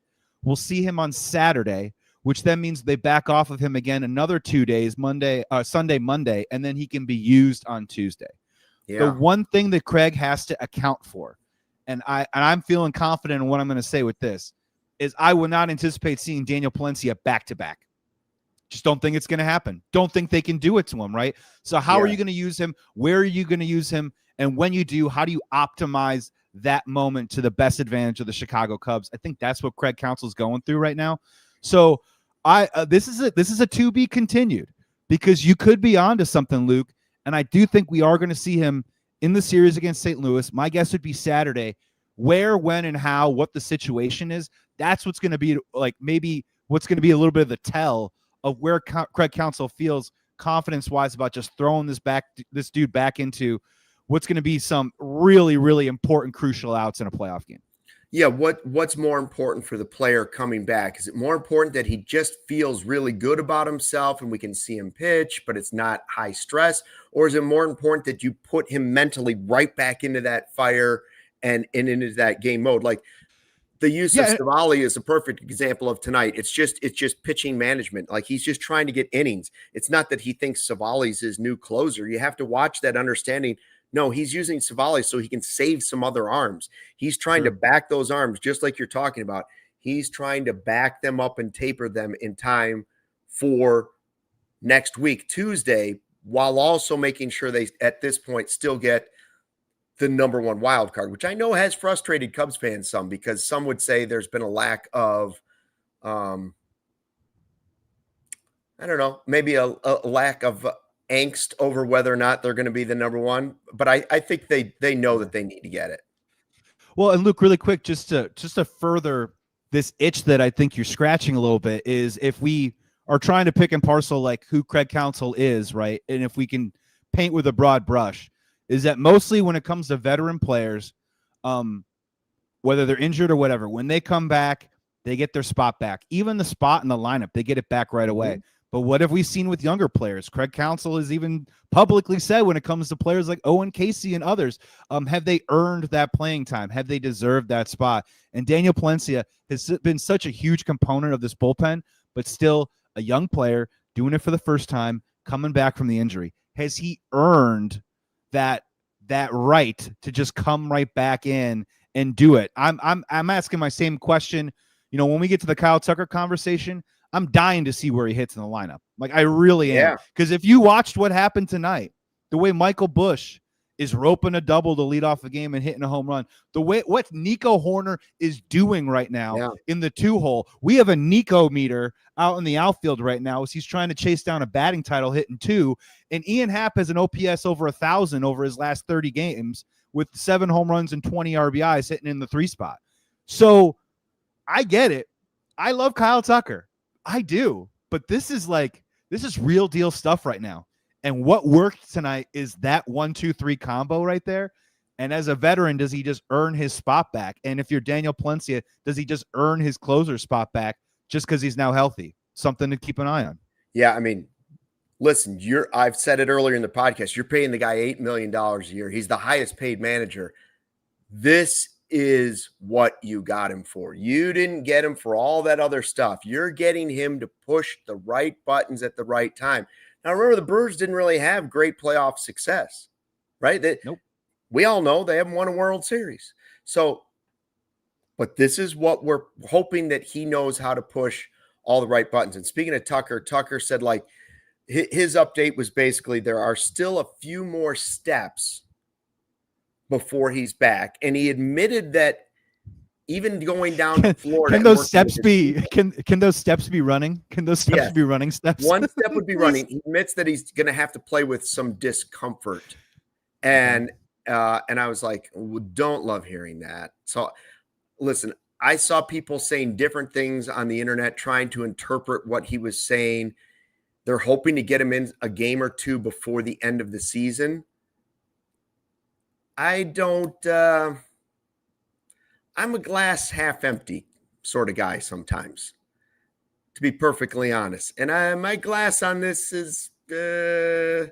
We'll see him on Saturday, which then means they back off of him again another 2 days, Sunday, Monday, and then he can be used on Tuesday. Yeah. The one thing that Craig has to account for, and I'm feeling confident in what I'm going to say with this, is I would not anticipate seeing Daniel Palencia back-to-back. Just don't think it's going to happen. Don't think they can do it to him, right? So how are you going to use him? Where are you going to use him? And when you do, how do you optimize that moment to the best advantage of the Chicago Cubs? I think that's what Craig Counsell's going through right now. So this is a to be continued, because you could be onto something, Luke. And I do think we are going to see him in the series against St. Louis. My guess would be Saturday. Where, when, and how, what the situation is, that's what's going to be like, maybe what's going to be a little bit of the tell of where Craig Counsell feels confidence-wise about just throwing this dude back into what's going to be some really, really important, crucial outs in a playoff game. Yeah, what's more important for the player coming back? Is it more important that he just feels really good about himself and we can see him pitch, but it's not high stress? Or is it more important that you put him mentally right back into that fire and into that game mode? Like, the use of Savali is a perfect example of tonight. It's just pitching management. Like, he's just trying to get innings. It's not that he thinks Savali's his new closer. You have to watch that understanding. No, he's using Savali so he can save some other arms. He's trying to back those arms, just like you're talking about. He's trying to back them up and taper them in time for next week, Tuesday, while also making sure they, at this point, still get the number one wild card, which I know has frustrated Cubs fans some, because some would say there's been a lack of, I don't know, maybe a lack of angst over whether or not they're going to be the number one. But I think they know that they need to get it. Well, and Luke, really quick, just to further this itch that I think you're scratching a little bit, is if we are trying to pick and parcel like who Craig Counsell is, right? And if we can paint with a broad brush, is that mostly when it comes to veteran players, whether they're injured or whatever, when they come back, they get their spot back. Even the spot in the lineup, they get it back right away. But what have we seen with younger players? Craig Counsell has even publicly said when it comes to players like Owen Casey and others, have they earned that playing time? Have they deserved that spot? And Daniel Palencia has been such a huge component of this bullpen, but still a young player doing it for the first time, coming back from the injury. Has he earned that right to just come right back in and do it? I'm asking my same question. You know, when we get to the Kyle Tucker conversation, I'm dying to see where he hits in the lineup. Like, I really am. Because if you watched what happened tonight, the way Michael Busch is roping a double to lead off a game and hitting a home run, the way what Nico Horner is doing right now in the 2-hole, we have a Nico meter out in the outfield right now as he's trying to chase down a batting title hitting 2. And Ian Happ has an OPS over 1,000 over his last 30 games with 7 home runs and 20 RBIs hitting in the 3 spot. So I get it. I love Kyle Tucker. I do. But this is real deal stuff right now. And what worked tonight is that 1-2-3 combo right there. And as a veteran, does he just earn his spot back? And if you're Daniel Palencia, does he just earn his closer spot back just because he's now healthy? Something to keep an eye on. Yeah, I mean, listen, I've said it earlier in the podcast, you're paying the guy $8 million a year. He's the highest paid manager. This is what you got him for. You didn't get him for all that other stuff. You're getting him to push the right buttons at the right time. Now, remember, the Brewers didn't really have great playoff success, right? Nope. We all know they haven't won a World Series. So, but this is what we're hoping, that he knows how to push all the right buttons. And speaking of Tucker, Tucker said, like, his update was basically there are still a few more steps before he's back. And he admitted that even going down to Florida. Can those steps be can those steps be running? Can those steps be running steps? One step would be running. He admits that he's going to have to play with some discomfort. And I was like, don't love hearing that. So listen, I saw people saying different things on the internet, trying to interpret what he was saying. They're hoping to get him in a game or two before the end of the season. I don't, I'm a glass half empty sort of guy sometimes, to be perfectly honest. And my glass on this is, it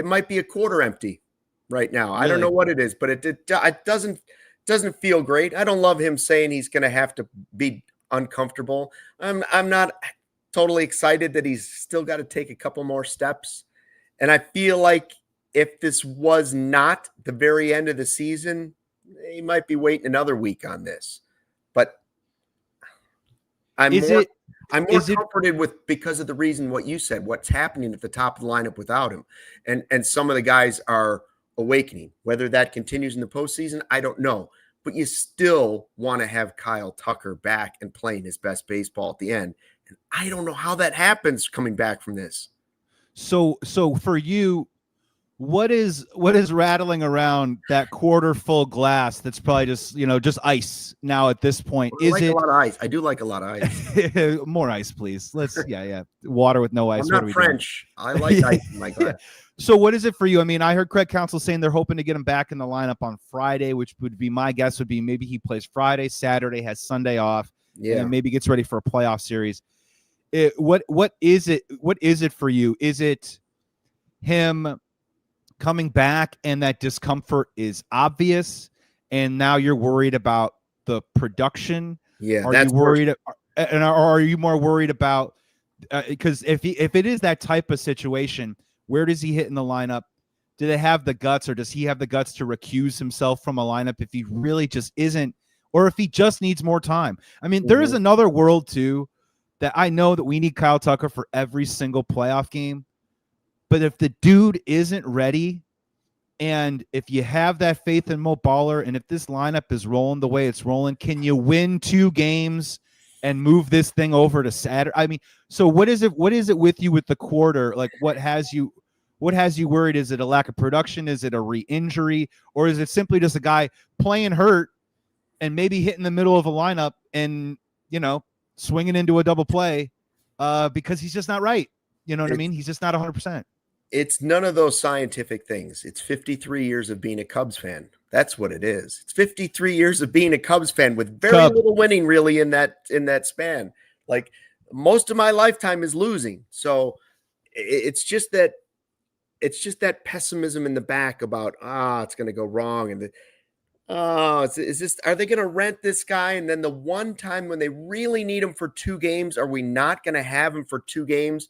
might be a quarter empty right now. Really? I don't know what it is, but it doesn't feel great. I don't love him saying he's going to have to be uncomfortable. I'm not totally excited that he's still got to take a couple more steps. And I feel like if this was not the very end of the season, he might be waiting another week on this. But I'm more comforted with, because of the reason what you said, what's happening at the top of the lineup without him. And some of the guys are awakening. Whether that continues in the postseason, I don't know. But you still want to have Kyle Tucker back and playing his best baseball at the end. And I don't know how that happens coming back from this. So for you, what is rattling around that quarter full glass that's probably just ice now at this point? Is it a lot of ice? I do like a lot of ice. More ice, please. Let's water with no ice. I'm not French. I like ice in my glass. So what is it for you? I mean, I heard Craig Counsell saying they're hoping to get him back in the lineup on Friday, which would be, my guess would be maybe he plays Friday, Saturday, has Sunday off, and maybe gets ready for a playoff series. What is it? What is it for you? Is it him coming back and that discomfort is obvious, and now you're worried about the production? Yeah, are you worried, and are you more worried about because if it is that type of situation, where does he hit in the lineup? Do they have the guts, or does he have the guts to recuse himself from a lineup if he really just isn't, or if he just needs more time? I mean, there is another world too, that I know that we need Kyle Tucker for every single playoff game. But if the dude isn't ready, and if you have that faith in Mo Baller, and if this lineup is rolling the way it's rolling, can you win 2 games and move this thing over to Saturday? I mean, so what is it with you with the quarter? Like, what has you worried? Is it a lack of production? Is it a re-injury? Or is it simply just a guy playing hurt and maybe hitting the middle of a lineup and, swinging into a double play because he's just not right? You know what I mean? He's just not 100%. It's none of those scientific things. It's 53 years of being a Cubs fan. That's what it is. It's 53 years of being a Cubs fan with very little winning really in that span. Like, most of my lifetime is losing. So it's just that pessimism in the back about, it's going to go wrong. And are they going to rent this guy? And then the one time when they really need him for 2 games, are we not going to have him for 2 games?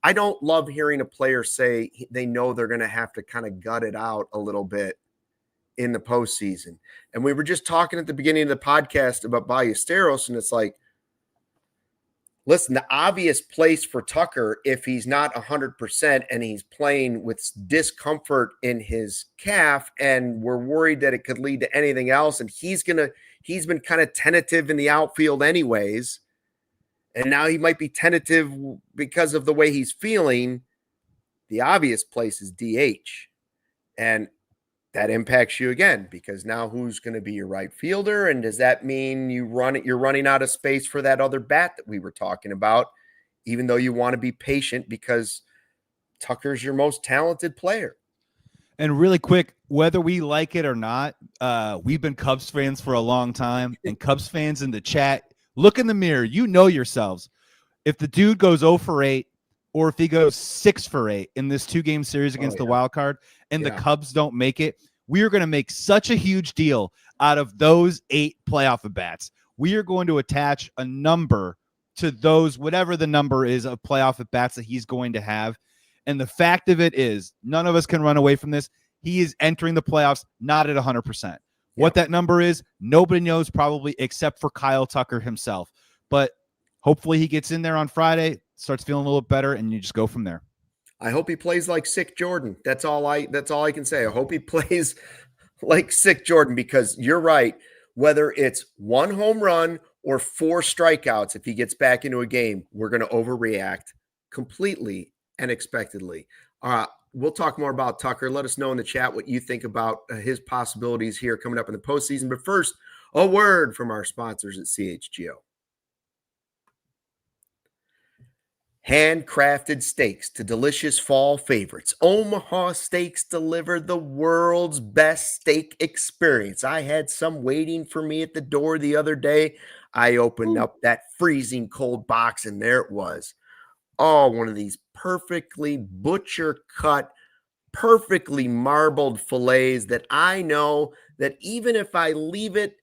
I don't love hearing a player say they know they're going to have to kind of gut it out a little bit in the postseason. And we were just talking at the beginning of the podcast about Ballesteros, and it's like, listen, the obvious place for Tucker, if he's not 100% and he's playing with discomfort in his calf, and we're worried that it could lead to anything else, and he's been kind of tentative in the outfield anyways, and now he might be tentative because of the way he's feeling. The obvious place is DH. And that impacts you again, because now who's going to be your right fielder? And does that mean you're running out of space for that other bat that we were talking about, even though you want to be patient because Tucker's your most talented player? And really quick, whether we like it or not, we've been Cubs fans for a long time, and Cubs fans in the chat, look in the mirror. You know yourselves. If the dude goes 0 for 8, or if he goes 6 for 8 in this 2-game series against the wild card, and the Cubs don't make it, we are going to make such a huge deal out of those 8 playoff at-bats. We are going to attach a number to those, whatever the number is of playoff at-bats that he's going to have. And the fact of it is, none of us can run away from this. he is entering the playoffs not at 100%. What Yep. that number is, nobody knows probably except for Kyle Tucker himself. But hopefully he gets in there on Friday, starts feeling a little better, and you just go from there. I hope he plays like Sick Jordan. That's all I can say. I hope he plays like Sick Jordan, because you're right. Whether it's 1 home run or 4 strikeouts, if he gets back into a game, we're going to overreact completely and expectedly. We'll talk more about Tucker. Let us know in the chat what you think about his possibilities here coming up in the postseason. But first, a word from our sponsors at CHGO. Handcrafted steaks to delicious fall favorites. Omaha Steaks deliver the world's best steak experience. I had some waiting for me at the door the other day. I opened up that freezing cold box, and there it was. Oh, one of these perfectly butcher cut, perfectly marbled fillets that I know that even if I leave it,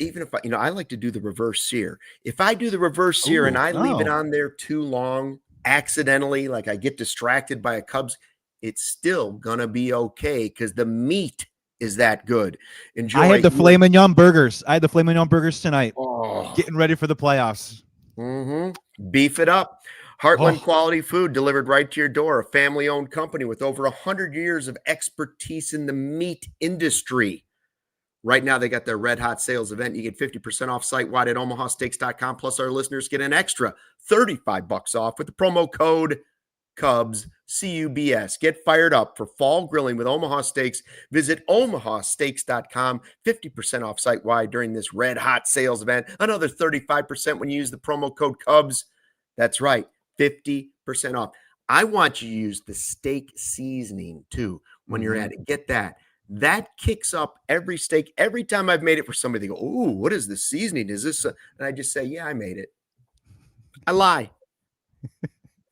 I like to do the reverse sear. If I do the reverse sear and I leave it on there too long, accidentally, like I get distracted by a Cubs, it's still going to be okay because the meat is that good. Enjoy. I had the filet mignon burgers. I had the filet mignon burgers tonight. Oh. Getting ready for the playoffs. Beef it up. Heartland quality food delivered right to your door. A family-owned company with over 100 years of expertise in the meat industry. Right now, they got their red hot sales event. You get 50% off site-wide at omahasteaks.com. Plus, our listeners get an extra $35 off with the promo code Cubs, CUBS. Get fired up for fall grilling with Omaha Steaks. Visit omahasteaks.com. 50% off site-wide during this red hot sales event. Another 35% when you use the promo code Cubs. That's right, 50% off. I want you to use the steak seasoning, too, when you're at it. Get that. That kicks up every steak. Every time I've made it for somebody, they go, "Ooh, what is this seasoning? Is this?" And I just say, "Yeah, I made it." I lie.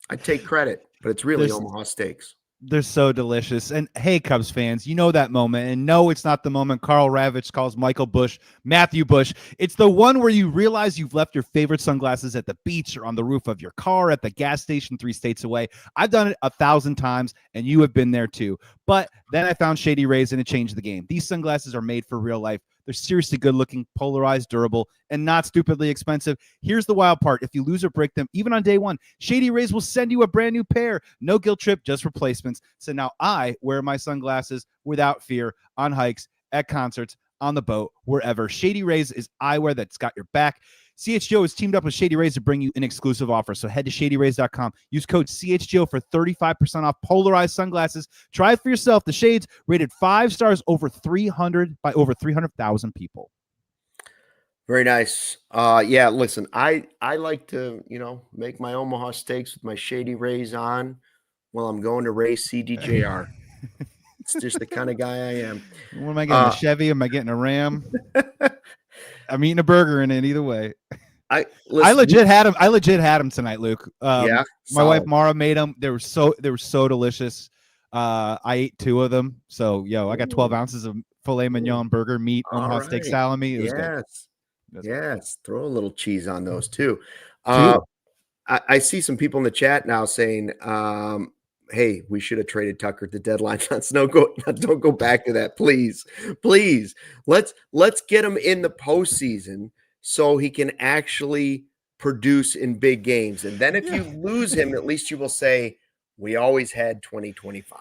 I take credit, but it's really Omaha Steaks. They're so delicious. And hey, Cubs fans, you know that moment. And no, it's not the moment Carl Ravitch calls Michael Busch Matthew Busch. It's the one where you realize you've left your favorite sunglasses at the beach or on the roof of your car, at the gas station 3 states away. I've done it 1,000 times, and you have been there too. But then I found Shady Rays, and it changed the game. These sunglasses are made for real life. They're seriously good looking, polarized, durable, and not stupidly expensive. Here's the wild part. If you lose or break them, even on day one, Shady Rays will send you a brand new pair. No guilt trip, just replacements. So now I wear my sunglasses without fear on hikes, at concerts, on the boat, wherever. Shady Rays is eyewear that's got your back. CHGO has teamed up with Shady Rays to bring you an exclusive offer. So head to shadyrays.com. Use code CHGO for 35% off polarized sunglasses. Try it for yourself. The shades rated 5 stars by over 300,000 people. Very nice. Yeah, listen, I like to, make my Omaha Steaks with my Shady Rays on while I'm going to race CDJR. It's just the kind of guy I am. What am I getting? A Chevy? Am I getting a Ram? I'm eating a burger in it either way. I legit had them tonight, Luke. Yeah, my wife Mara made them. They were so delicious. I ate 2 of them. So I got 12 ounces of filet mignon burger meat, Omaha steak salami. It was good. Yes. Throw a little cheese on those too. I see some people in the chat now saying, "Hey, we should have traded Tucker at the deadline." Don't go back to that, please. Let's get him in the postseason so he can actually produce in big games. And then if you lose him, at least you will say, "We always had 2025."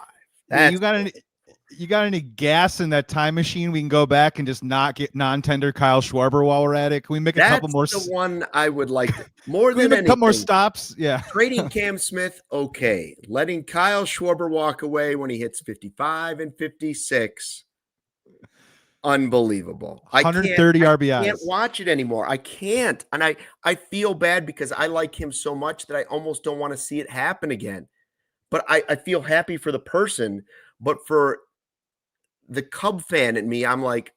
You got any gas in that time machine? We can go back and just not get non-tender Kyle Schwarber while we're at it. Can we make a couple more? That's the one I would like more than anything. A couple more stops. Yeah. Trading Cam Smith, okay. Letting Kyle Schwarber walk away when he hits 55 and 56. Unbelievable. 130 RBIs. I can't watch it anymore. I can't. And I feel bad because I like him so much that I almost don't want to see it happen again. But I feel happy for the person. But for the Cub fan in me, I'm like,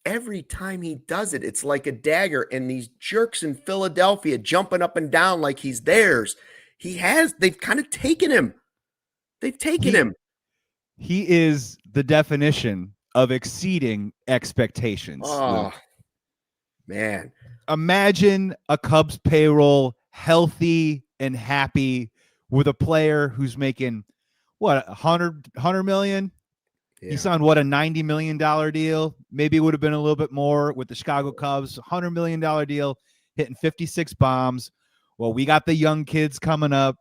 every time he does it, it's like a dagger. And these jerks in Philadelphia jumping up and down like he's theirs. They've kind of taken him. They've taken him. He is the definition of exceeding expectations. Oh, Luke. Man. Imagine a Cubs payroll healthy and happy with a player who's making what, 100 million? Yeah. He signed what, a $90 million deal? Maybe it would have been a little bit more with the Chicago Cubs. $100 million deal, hitting 56 bombs. Well, we got the young kids coming up.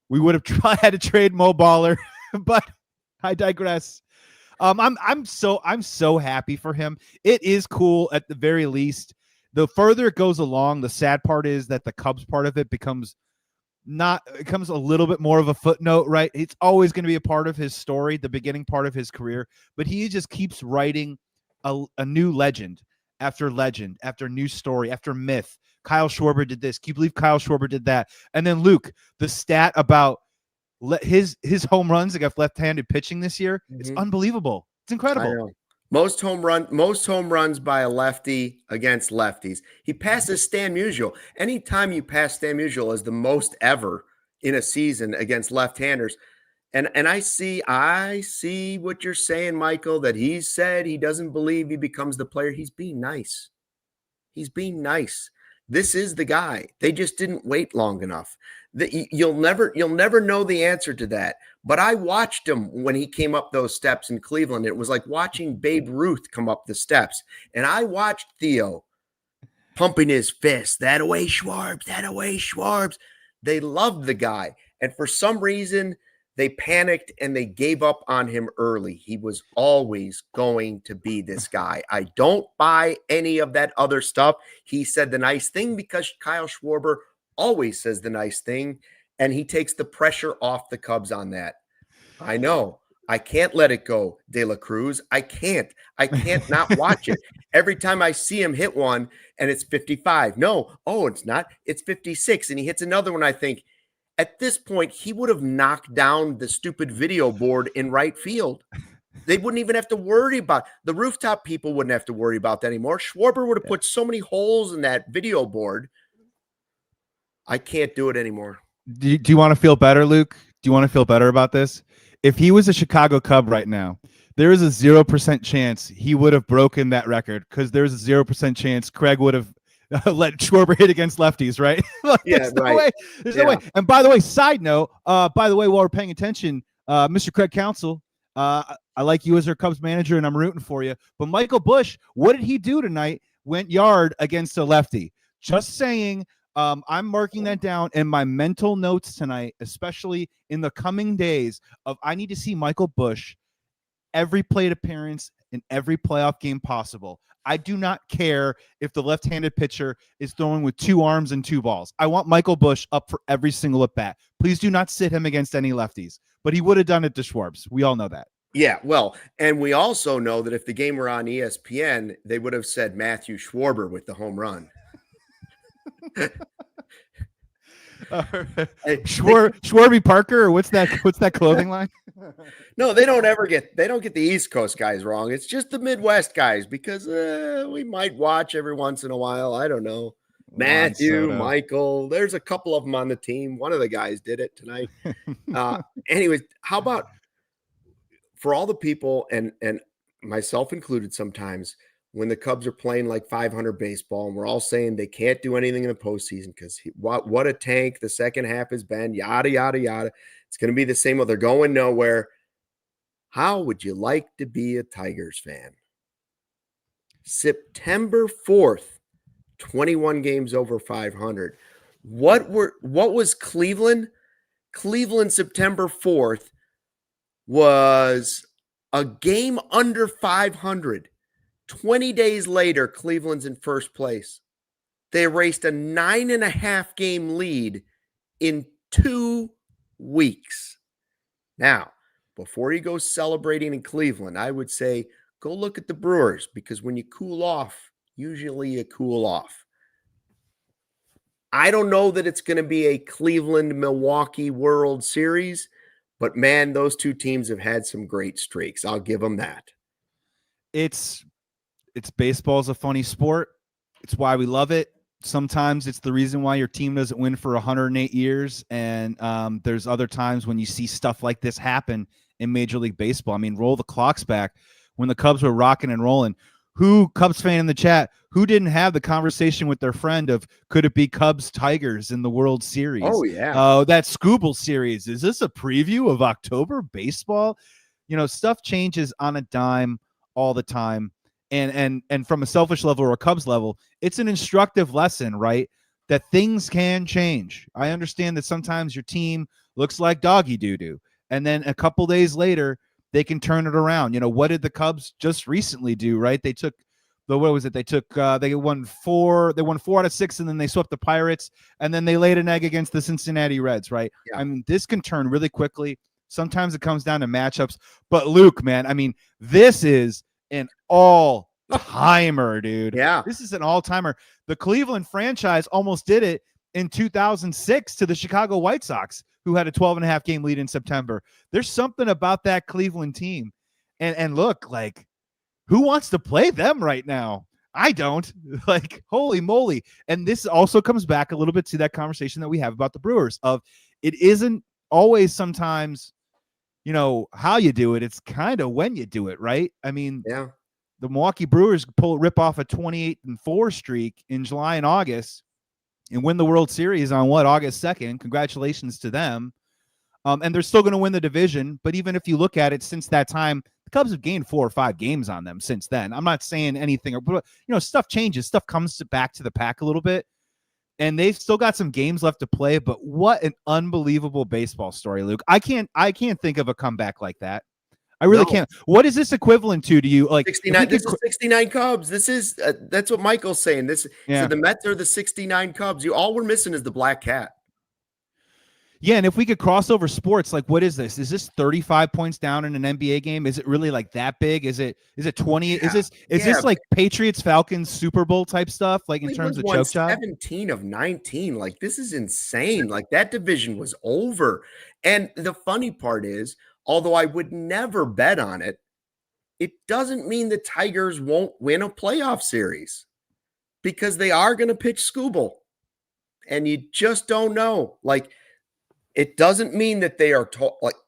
We would have had to trade Mo Baller, but I digress. I'm so happy for him. It is cool at the very least. The further it goes along, the sad part is that the Cubs part of it becomes a little bit more of a footnote, right? It's always going to be a part of his story, the beginning part of his career, but he just keeps writing a new legend after new story, after myth. Kyle Schwarber did this. Can you believe Kyle Schwarber did that? And then Luke, the stat about his home runs against left-handed pitching this year, it's unbelievable. It's incredible. Most home runs by a lefty against lefties. He passes Stan Musial. Anytime you pass Stan Musial as the most ever in a season against left-handers. And I see what you're saying, Michael, that he said he doesn't believe he becomes the player. He's being nice. This is the guy. They just didn't wait long enough. You'll never know the answer to that. But I watched him when he came up those steps in Cleveland. It was like watching Babe Ruth come up the steps. And I watched Theo pumping his fist. That away, Schwarbs. They loved the guy. And for some reason, they panicked and they gave up on him early. He was always going to be this guy. I don't buy any of that other stuff. He said the nice thing because Kyle Schwarber always says the nice thing, and he takes the pressure off the Cubs on that. I know. I can't let it go, De La Cruz. I can't not watch it. Every time I see him hit one and it's 55. No, it's not. It's 56. And he hits another one, I think, at this point, he would have knocked down the stupid video board in right field. They wouldn't even have to worry about the rooftop people wouldn't have to worry about that anymore. Schwarber would have put so many holes in that video board. I can't do it anymore. Do you want to feel better, Luke? Do you want to feel better about this? If he was a Chicago Cub right now, there is a 0% chance he would have broken that record because there's a 0% chance Craig would have let Schwarber hit against lefties, right? There's no way. No way. And by the way, side note, while we're paying attention, Mr. Craig Counsell, I like you as our Cubs manager, and I'm rooting for you. But Michael Busch, what did he do tonight? Went yard against a lefty. Just saying, I'm marking that down in my mental notes tonight, especially in the coming days of I need to see Michael Busch every plate appearance in every playoff game possible. I do not care if the left-handed pitcher is throwing with 2 arms and 2 balls. I want Michael Busch up for every single at-bat. Please do not sit him against any lefties. But he would have done it to Schwarbs. We all know that. Yeah, well, and we also know that if the game were on ESPN, they would have said Matthew Schwarber with the home run. Schwarby Parker, or what's that clothing line? No, they don't get the East Coast guys wrong. It's just the Midwest guys because we might watch every once in a while. I don't know. Matthew, Michael, there's a couple of them on the team. One of the guys did it tonight. Anyways, how about for all the people and myself included sometimes when the Cubs are playing like 500 baseball and we're all saying they can't do anything in the postseason because what a tank the second half has been, yada, yada, yada. It's going to be the same. They're going nowhere. How would you like to be a Tigers fan? September 4th, 21 games over 500. What was Cleveland? Cleveland September 4th was a game under 500. 20 days later, Cleveland's in first place. They erased a 9.5 game lead in 2 weeks. Now, before you go celebrating in Cleveland, I would say go look at the Brewers because when you cool off, usually you cool off. I don't know that it's going to be a Cleveland-Milwaukee World Series, but man, those two teams have had some great streaks. I'll give them that. It's baseball's a funny sport. It's why we love it. Sometimes it's the reason why your team doesn't win for 108 years. And there's other times when you see stuff like this happen in Major League Baseball. I mean, roll the clocks back. When the Cubs were rocking and rolling, who Cubs fan in the chat, who didn't have the conversation with their friend of could it be Cubs Tigers in the World Series? Oh, yeah. That Scooble series. Is this a preview of October baseball? Stuff changes on a dime all the time. And from a selfish level or a Cubs level, it's an instructive lesson, right? That things can change. I understand that sometimes your team looks like doggy doo-doo, and then a couple days later they can turn it around. What did the Cubs just recently do, right? They took they won 4 out of 6, and then they swept the Pirates, and then they laid an egg against the Cincinnati Reds, right? Yeah. I mean, this can turn really quickly. Sometimes it comes down to matchups, but Luke, man, I mean, this is an all-timer, dude. Yeah. This is an all-timer. The Cleveland franchise almost did it in 2006 to the Chicago White Sox, who had a 12.5 game lead in September. There's something about that Cleveland team. And look, like, who wants to play them right now? I don't. Like, holy moly. And this also comes back a little bit to that conversation that we have about the Brewers of it isn't always sometimes, how you do it. It's kind of when you do it, right? I mean, Yeah. The Milwaukee Brewers rip off a 28-4 streak in July and August and win the World Series on August 2nd. Congratulations to them. And they're still going to win the division. But even if you look at it since that time, the Cubs have gained 4 or 5 games on them since then. I'm not saying anything, but stuff changes. Stuff comes back to the pack a little bit. And they've still got some games left to play. But what an unbelievable baseball story, Luke. I can't think of a comeback like that. I really can't. What is this equivalent to you? Like 69. This is 69 Cubs. This is that's what Michael's saying. So the Mets are the 69 Cubs. All we're missing is the black cat. Yeah, and if we could cross over sports, like what is this? Is this 35 points down in an NBA game? Is it really like that big? Is it 20? Yeah. Is this like Patriots Falcons Super Bowl type stuff? Like in terms of choke job? 17 of 19. Like this is insane. Like that division was over. And the funny part is, although I would never bet on it, it doesn't mean the Tigers won't win a playoff series because they are going to pitch Scooble. And you just don't know. Like, it doesn't mean that they are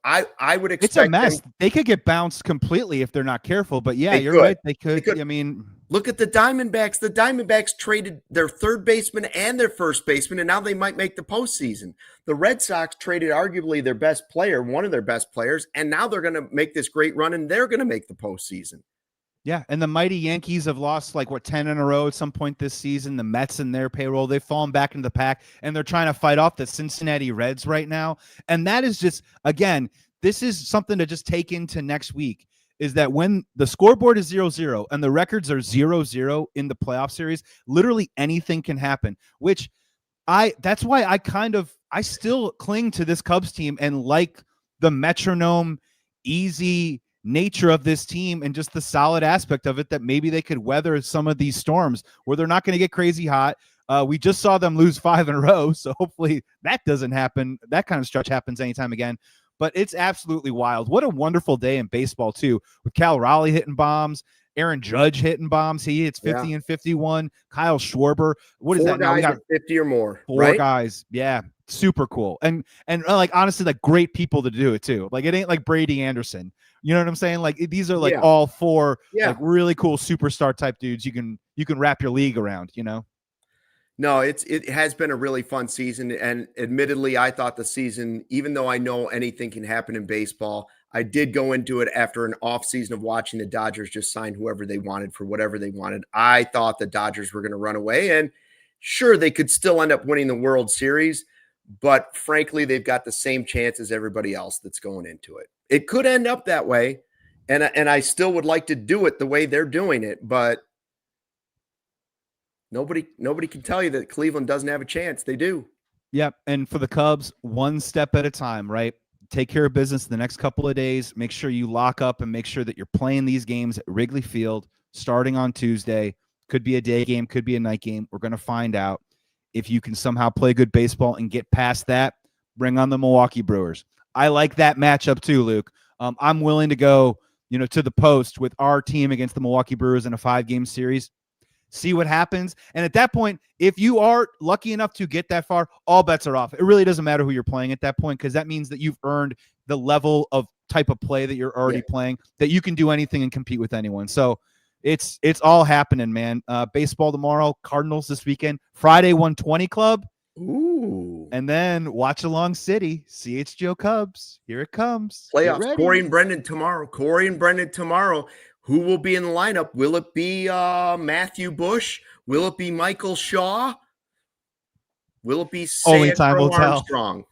I would expect it's a mess. They could get bounced completely if they're not careful. But yeah, you're right. They could. I mean, look at the Diamondbacks. The Diamondbacks traded their third baseman and their first baseman, and now they might make the postseason. The Red Sox traded arguably their best player, one of their best players, and now they're going to make this great run, and they're going to make the postseason. Yeah, and the mighty Yankees have lost 10 in a row at some point this season. The Mets and their payroll, they've fallen back into the pack, and they're trying to fight off the Cincinnati Reds right now. And that is just, again, this is something to just take into next week, is that when the scoreboard is 0-0 and the records are 0-0 in the playoff series, literally anything can happen, which that's why I still cling to this Cubs team and like the metronome, easy nature of this team and just the solid aspect of it, that maybe they could weather some of these storms where they're not going to get crazy hot. We just saw them lose 5 in a row, so hopefully that doesn't happen. That kind of stretch happens anytime again. But it's absolutely wild. What a wonderful day in baseball too, with Cal Raleigh hitting bombs, Aaron Judge hitting bombs. He hits 50 and 51. Kyle Schwarber. What is that now? We got 50 or more. 4 guys. Yeah. Super cool. And like, honestly, like great people to do it too. Like, it ain't like Brady Anderson. You know what I'm saying? Like, these are like all 4 like really cool superstar type dudes you can wrap your league around, No, it has been a really fun season. And admittedly, I thought the season, even though I know anything can happen in baseball, I did go into it after an off season of watching the Dodgers just sign whoever they wanted for whatever they wanted. I thought the Dodgers were going to run away, and sure, they could still end up winning the World Series, but frankly, they've got the same chance as everybody else that's going into it. It could end up that way, and I still would like to do it the way they're doing it, but nobody can tell you that Cleveland doesn't have a chance. They do. Yep, and for the Cubs, one step at a time, right? Take care of business the next couple of days. Make sure you lock up and make sure that you're playing these games at Wrigley Field starting on Tuesday. Could be a day game, could be a night game. We're going to find out. If you can somehow play good baseball and get past that, bring on the Milwaukee Brewers. I like that matchup too, Luke. I'm willing to go, to the post with our team against the Milwaukee Brewers in a 5-game series. See what happens. And at that point, if you are lucky enough to get that far, all bets are off. It really doesn't matter who you're playing at that point, because that means that you've earned the level of type of play that you're already playing, that you can do anything and compete with anyone. So It's all happening, man. Baseball tomorrow, Cardinals this weekend, Friday 120 Club. Ooh. And then watch along City, CHGO Cubs. Here it comes. Playoffs. Corey and Brendan tomorrow. Who will be in the lineup? Will it be Matthew Busch? Will it be Michael Shaw? Will it be Only time will Armstrong?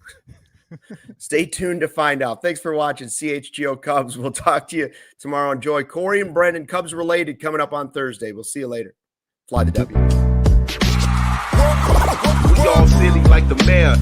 Stay tuned to find out. Thanks for watching CHGO Cubs. We'll talk to you tomorrow. Enjoy Corey and Brendan, Cubs related, coming up on Thursday. We'll see you later. Fly the W. We all silly like the mayor.